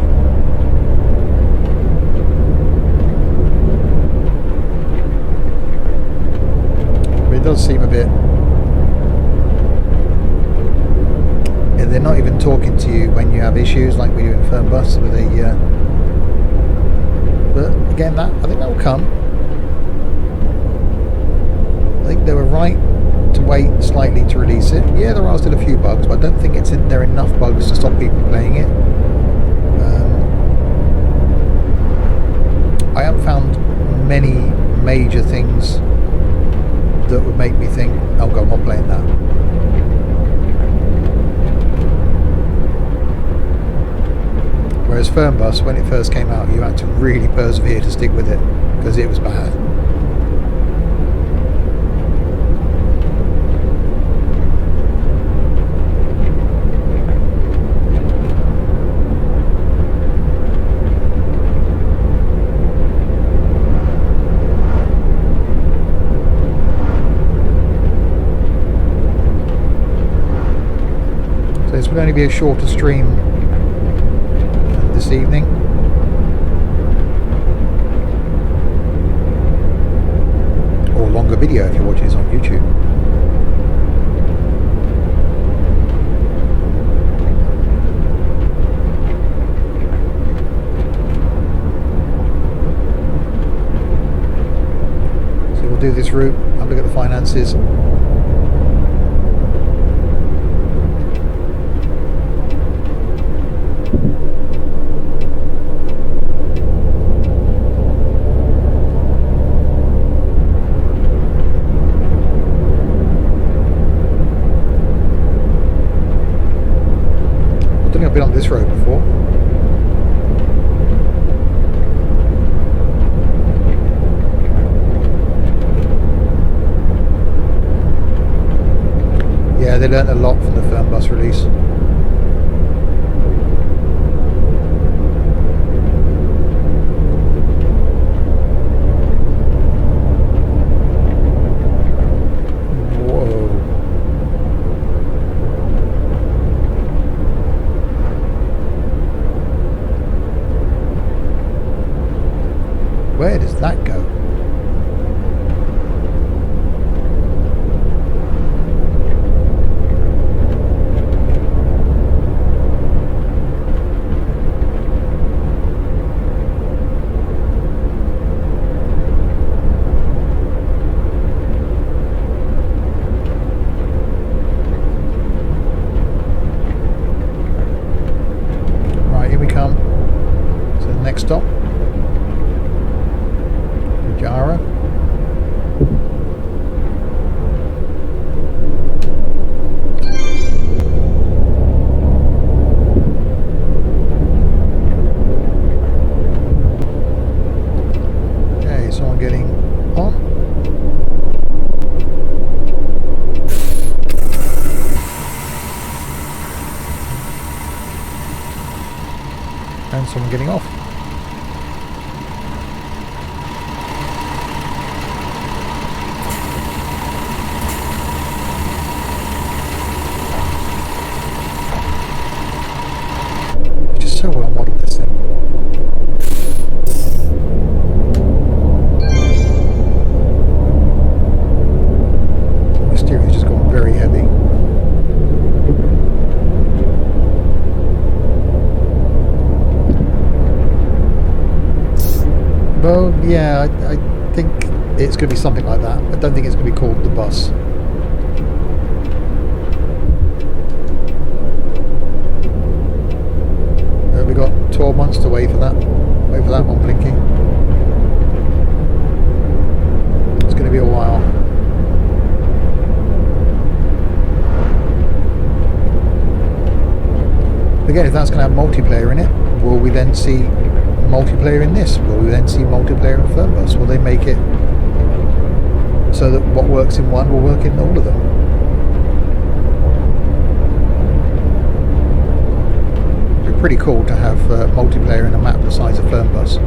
But it does seem a bit... they're not even talking to you when you have issues like we do in Fernbus with a... but again, I think that will come. I think they were right to wait slightly to release it. Yeah, there are still a few bugs, but I don't think there are enough bugs to stop people playing it. I haven't found many major things that would make me think, oh god, I'm not playing that. Whereas Fernbus, when it first came out, you had to really persevere to stick with it because it was bad. So this will only be a shorter stream this evening. Or longer video if you're watching this on YouTube. So we'll do this route, have a look at the finances. I've been on this road before. Yeah, they learnt a lot from the Fernbus release. Where does that go? Right, here we come to the next stop. Jara. Okay, someone getting on. And someone getting off. So well modeled, this thing. My steering is just gone very heavy. Well, yeah, I think it's going to be something like that. I don't think it's going to be called the bus. We've got 12 months to wait for that. Wait for that one, Blinky. It's going to be a while. Again, if that's going to have multiplayer in it, will we then see multiplayer in this? Will we then see multiplayer in Fernbus? Will they make it so that what works in one will work in all of them? Pretty cool to have multiplayer in a map the size of Fernbus.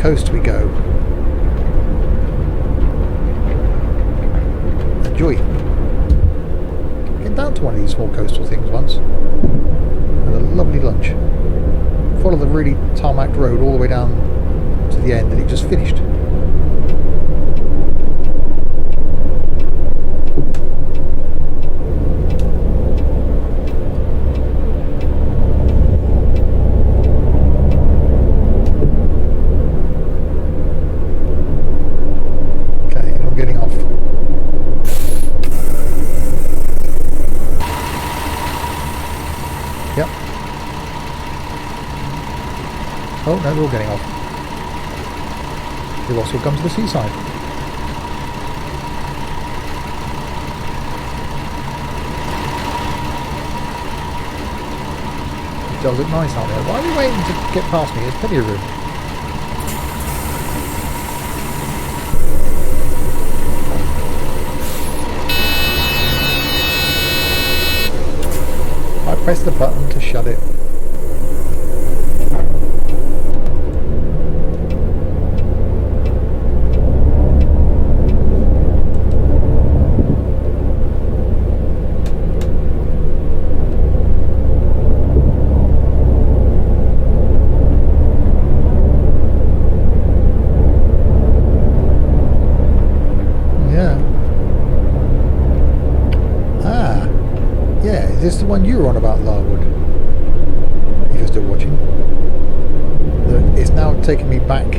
coast we go. Enjoy. Getting down to one of these small coastal things once. Had a lovely lunch. Followed the really tarmac road all the way down to the end, and it just finished. Oh no, they're all getting off. They've also come to the seaside. It does look nice out there. Why are we waiting to get past me? There's plenty of room. I pressed the button to shut it. Is this the one you were on about, Larwood? If you're still watching. It's now taking me back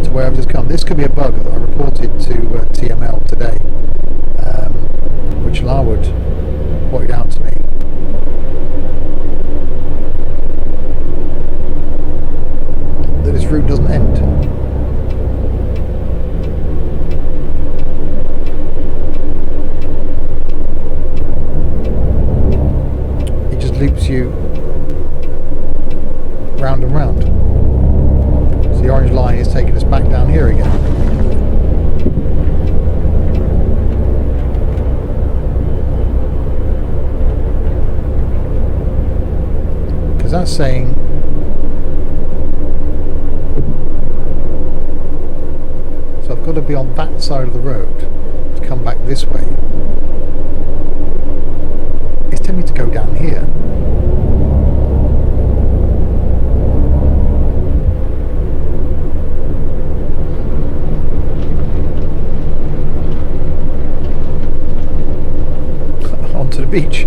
to where I've just come. This could be a bug that I reported to TML today, which Larwood pointed out to me. That this route doesn't end. Loops you round and round. So the orange line is taking us back down here again. Because that's saying so I've got to be on that side of the road to come back this way. It's telling me to go down here. Onto the beach.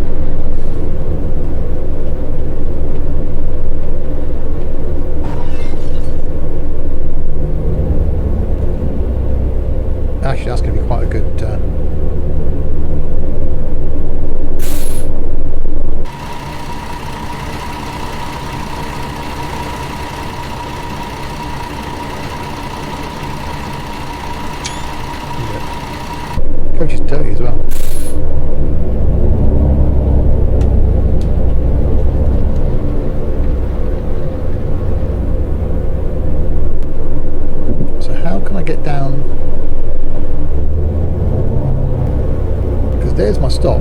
Actually, that's going to be quite a good coach is dirty as well. So how can I get down? Because there's my stop.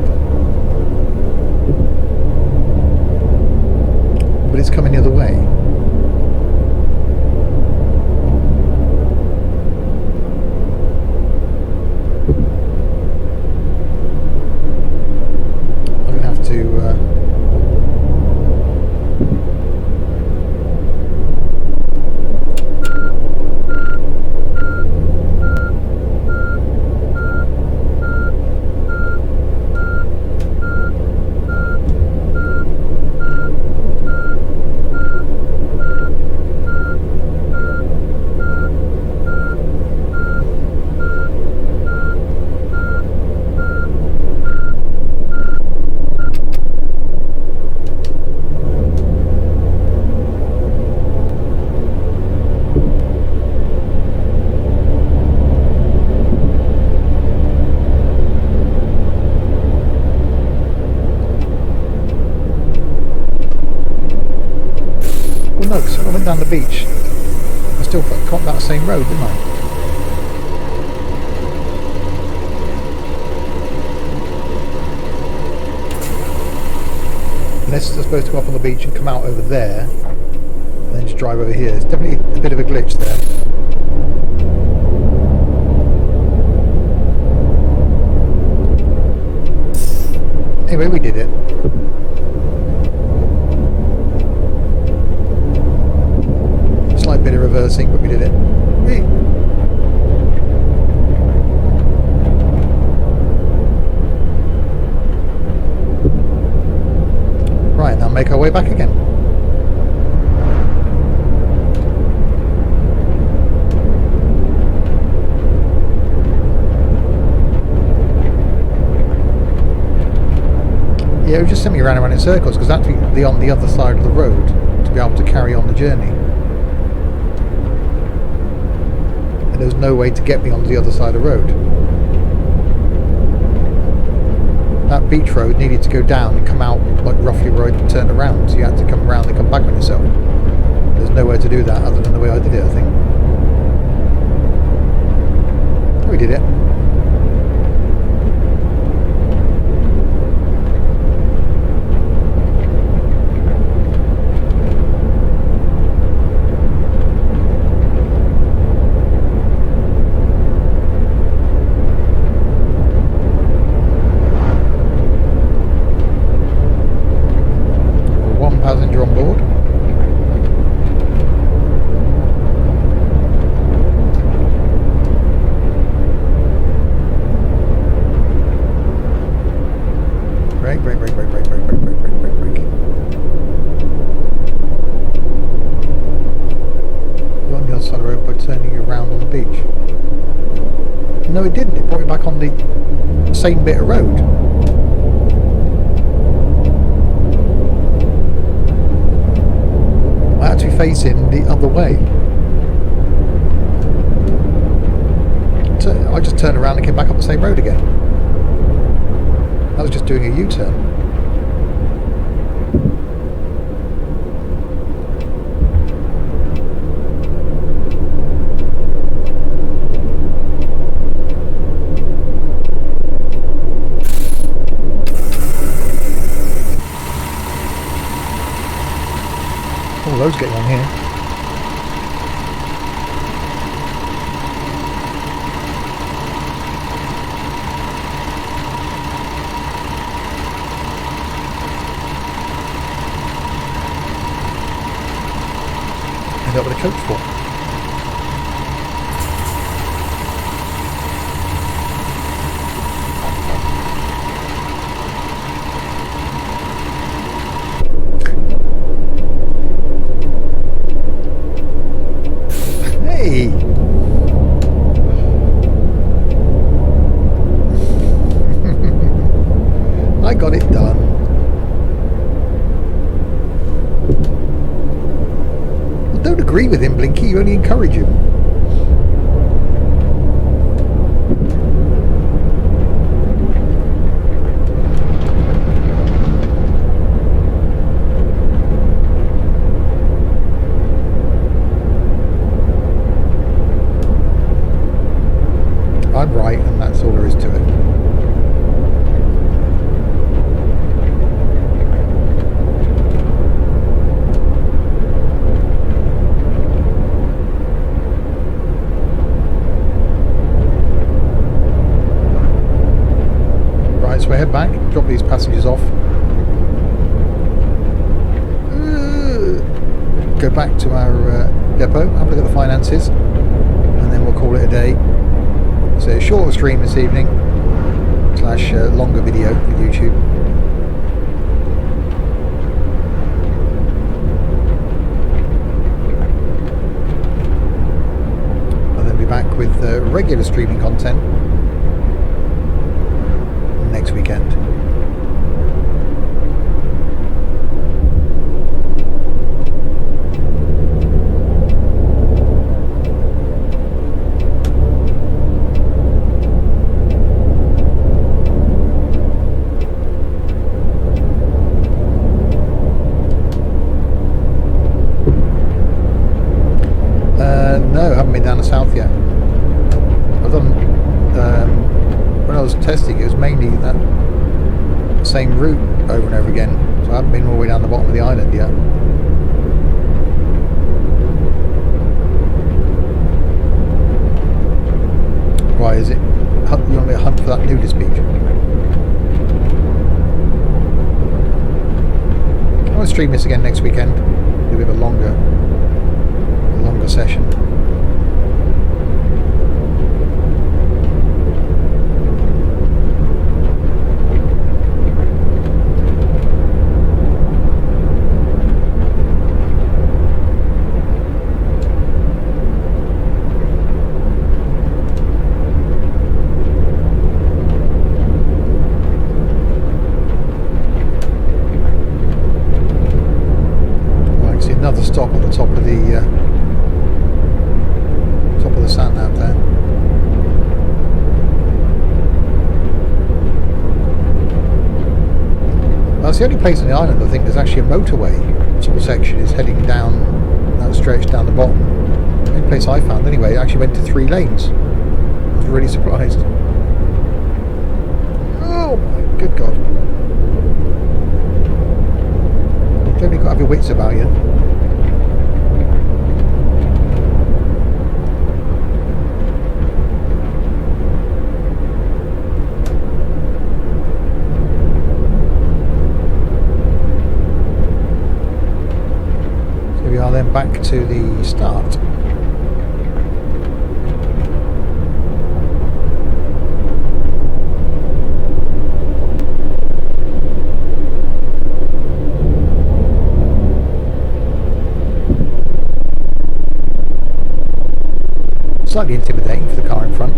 But it's coming the other way. No, because when I went down the beach, I still got that same road, didn't I? Unless they're supposed to go up on the beach and come out over there. and then just drive over here. There's definitely a bit of a glitch there. Anyway, we did it. Slight bit of reversing, but we did it. Whee! Right, now make our way back again. Yeah, it just sent me around and around in circles because that's on the other side of the road to be able to carry on the journey. And there was no way to get me onto the other side of the road. That beach road needed to go down and come out like roughly where I turned around, so you had to come around and come back on yourself. There's nowhere to do that other than the way I did it, I think. We did it. Passenger on board. Brake, brake, brake, brake, brake, brake, brake, brake, brake, brake, brake. You're on the other side of the road by turning you around on the beach. No, it didn't. It brought you back on the same bit of road. Actually facing the other way. So I just turned around and came back up the same road again. I was just doing a U-turn. Oh, loads getting on here. End up with a coach for. I got it done. Well, don't agree with him, Blinky, you only encourage him. I'm right, and that's all there is to it. Right, so we head back, drop these passengers off. Go back to our depot, have a look at the finances, and then we'll call it a day. So a shorter stream this evening, slash longer video for YouTube. And then be back with regular streaming content next weekend. No, I haven't been down the south yet. I've done, when I was testing it was mainly that same route over and over again, so I haven't been all the way down the bottom of the island yet. Why is it? You want me to hunt for that nudist beach? I want to stream this again next weekend. Do a bit of a longer session. Another stop at the top of the sand out there. That's the only place on the island I think there's actually a motorway sort of section is heading down that stretch down the bottom. The only place I found anyway, it actually went to 3 lanes. I was really surprised. Oh my good God. You've only got to have your wits about you. We are then back to the start. Slightly intimidating for the car in front.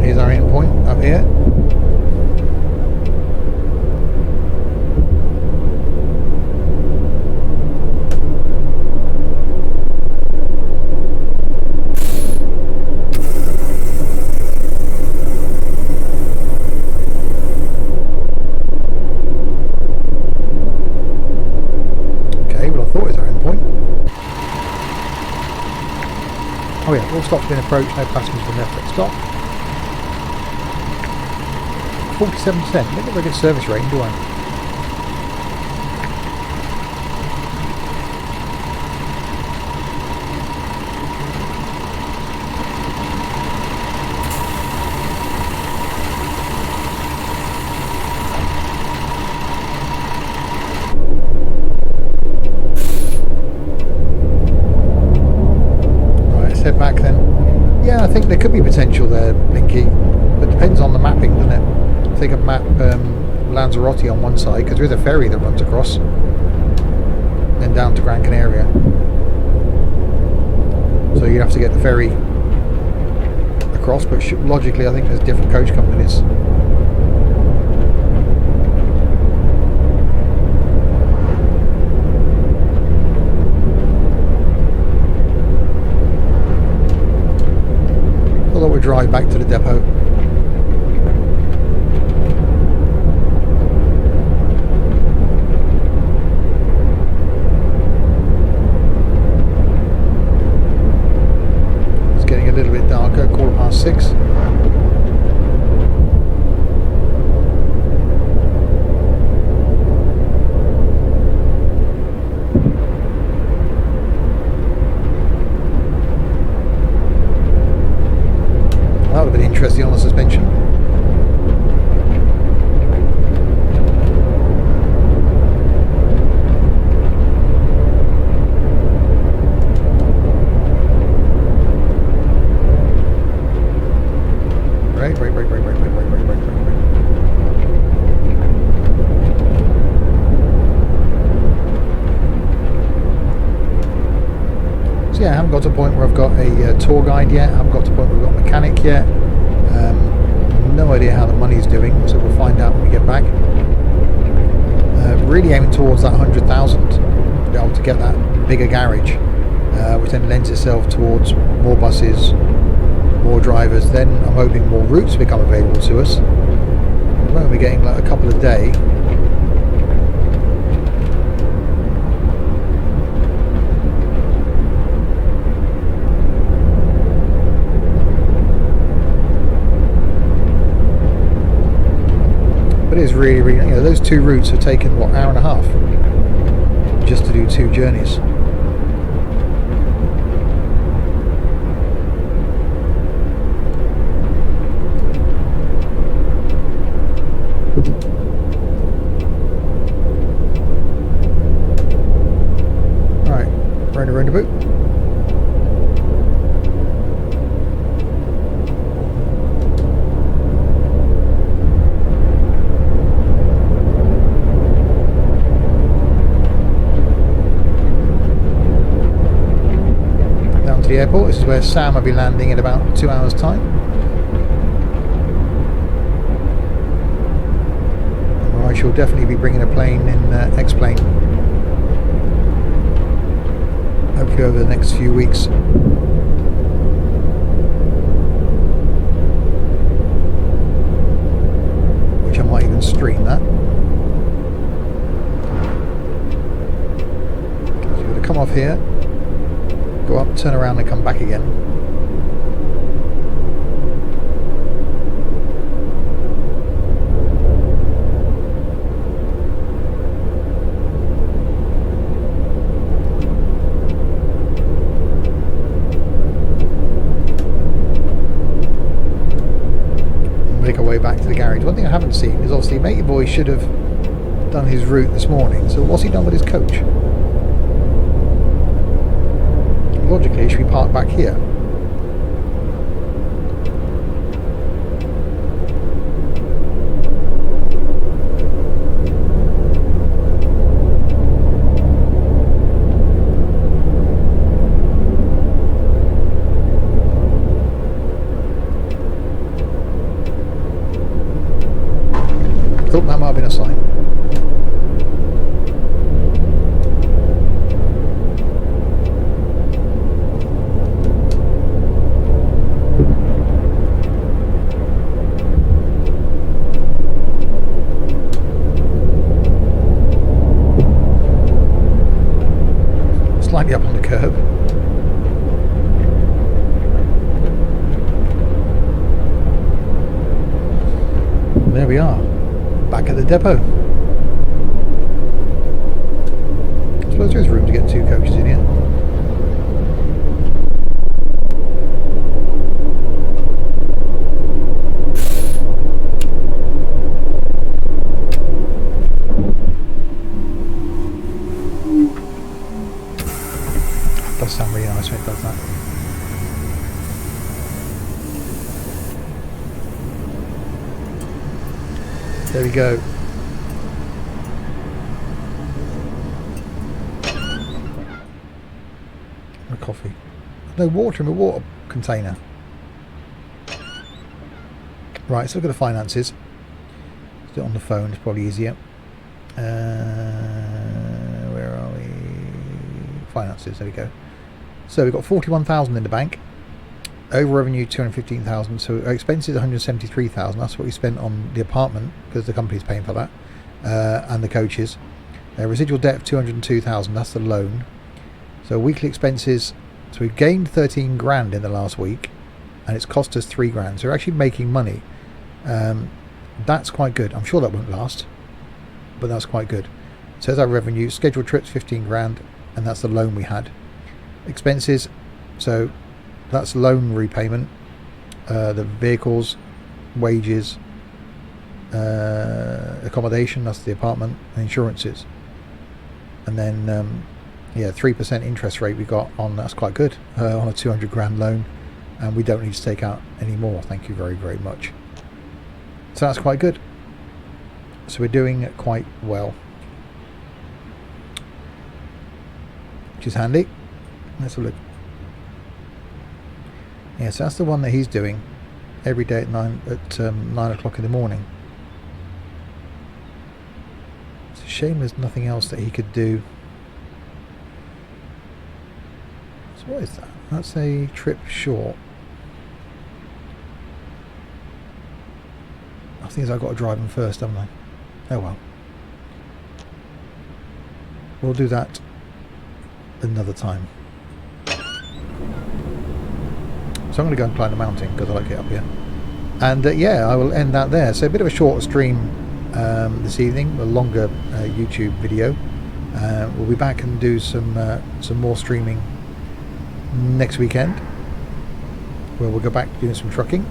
Here's our end point up here. Oh yeah, all stops being approached, no passengers been left at stop. 47%, I don't get a very good service rating, do I? Head back then. Yeah, I think there could be potential there, Linky, but it depends on the mapping, doesn't it? Take a map Lanzarote on one side, because there is a ferry that runs across, then down to Gran Canaria. So you have to get the ferry across, but logically I think there's different coach companies. We'll drive back to the depot. It's getting a little bit darker, 6:15. That would have been interesting on the suspension. Right. So yeah, I haven't got to a point where I've got a tour guide yet. I haven't got to a point where we've got a mechanic yet. No idea how the money's doing, so we'll find out when we get back. Really aiming towards that 100,000 to be able to get that bigger garage, which then lends itself towards more buses, more drivers. Then I'm hoping more routes become available to us. At the moment we're getting like a couple a day. really, really, you know, those 2 routes have taken what, hour and a half just to do 2 journeys. Right, round the boot. The airport. This is where Sam will be landing in about 2 hours time, and where I shall definitely be bringing a plane in X-plane hopefully over the next few weeks. Which I might even stream that. So you're going to come off here, go up, turn around and come back again. Make our way back to the garage. One thing I haven't seen is obviously Matey Boy should have done his route this morning, so what's he done with his coach? Logically, should we park back here? Oh, that might have been a sign. Slightly up on the curb. There we are, back at the depot. I suppose there's room to get 2 coaches in here. Does sound really nice when it does that. There we go. A coffee. No water in the water container. Right, let's look at the finances. Let's do it on the phone, it's probably easier. Where are we? Finances, there we go. So we've got 41,000 in the bank. Over revenue 215,000. So our expenses 173,000. That's what we spent on the apartment because the company's paying for that, and the coaches. Residual debt of 202,000. That's the loan. So weekly expenses. So we've gained 13 grand in the last week, and it's cost us 3 grand. So we're actually making money. That's quite good. I'm sure that won't last, but that's quite good. So there's our revenue. Scheduled trips 15 grand, and that's the loan we had. Expenses, so that's loan repayment, the vehicles, wages, accommodation, that's the apartment, and insurances. And then yeah, 3% interest rate we got on, that's quite good, on a 200 grand loan, and we don't need to take out any more, thank you very, very much. So that's quite good. So we're doing quite well, which is handy. Let's have a look. Yeah, so that's the one that he's doing every day at 9 o'clock in the morning. It's a shame there's nothing else that he could do. So what is that? That's a trip short. I think I've got to drive them first, haven't I? Oh well. We'll do that another time. So I'm going to go and climb the mountain because I like it up here. And yeah, I will end that there. So a bit of a shorter stream this evening, a longer YouTube video. We'll be back and do some more streaming next weekend, where we'll go back to doing some trucking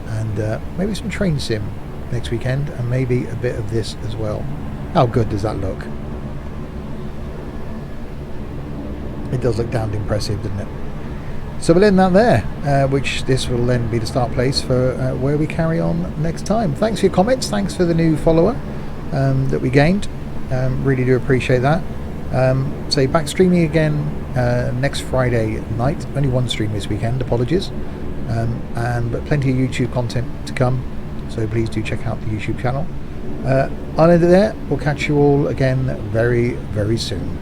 and maybe some train sim next weekend, and maybe a bit of this as well. How good does that look? It does look damned impressive, doesn't it? So we'll end that there, which this will then be the start place for where we carry on next time. Thanks for your comments, thanks for the new follower that we gained. Really do appreciate that. So back streaming again next Friday night. Only one stream this weekend, apologies. But plenty of YouTube content to come, so please do check out the YouTube channel. I'll end it there. We'll catch you all again very, very soon.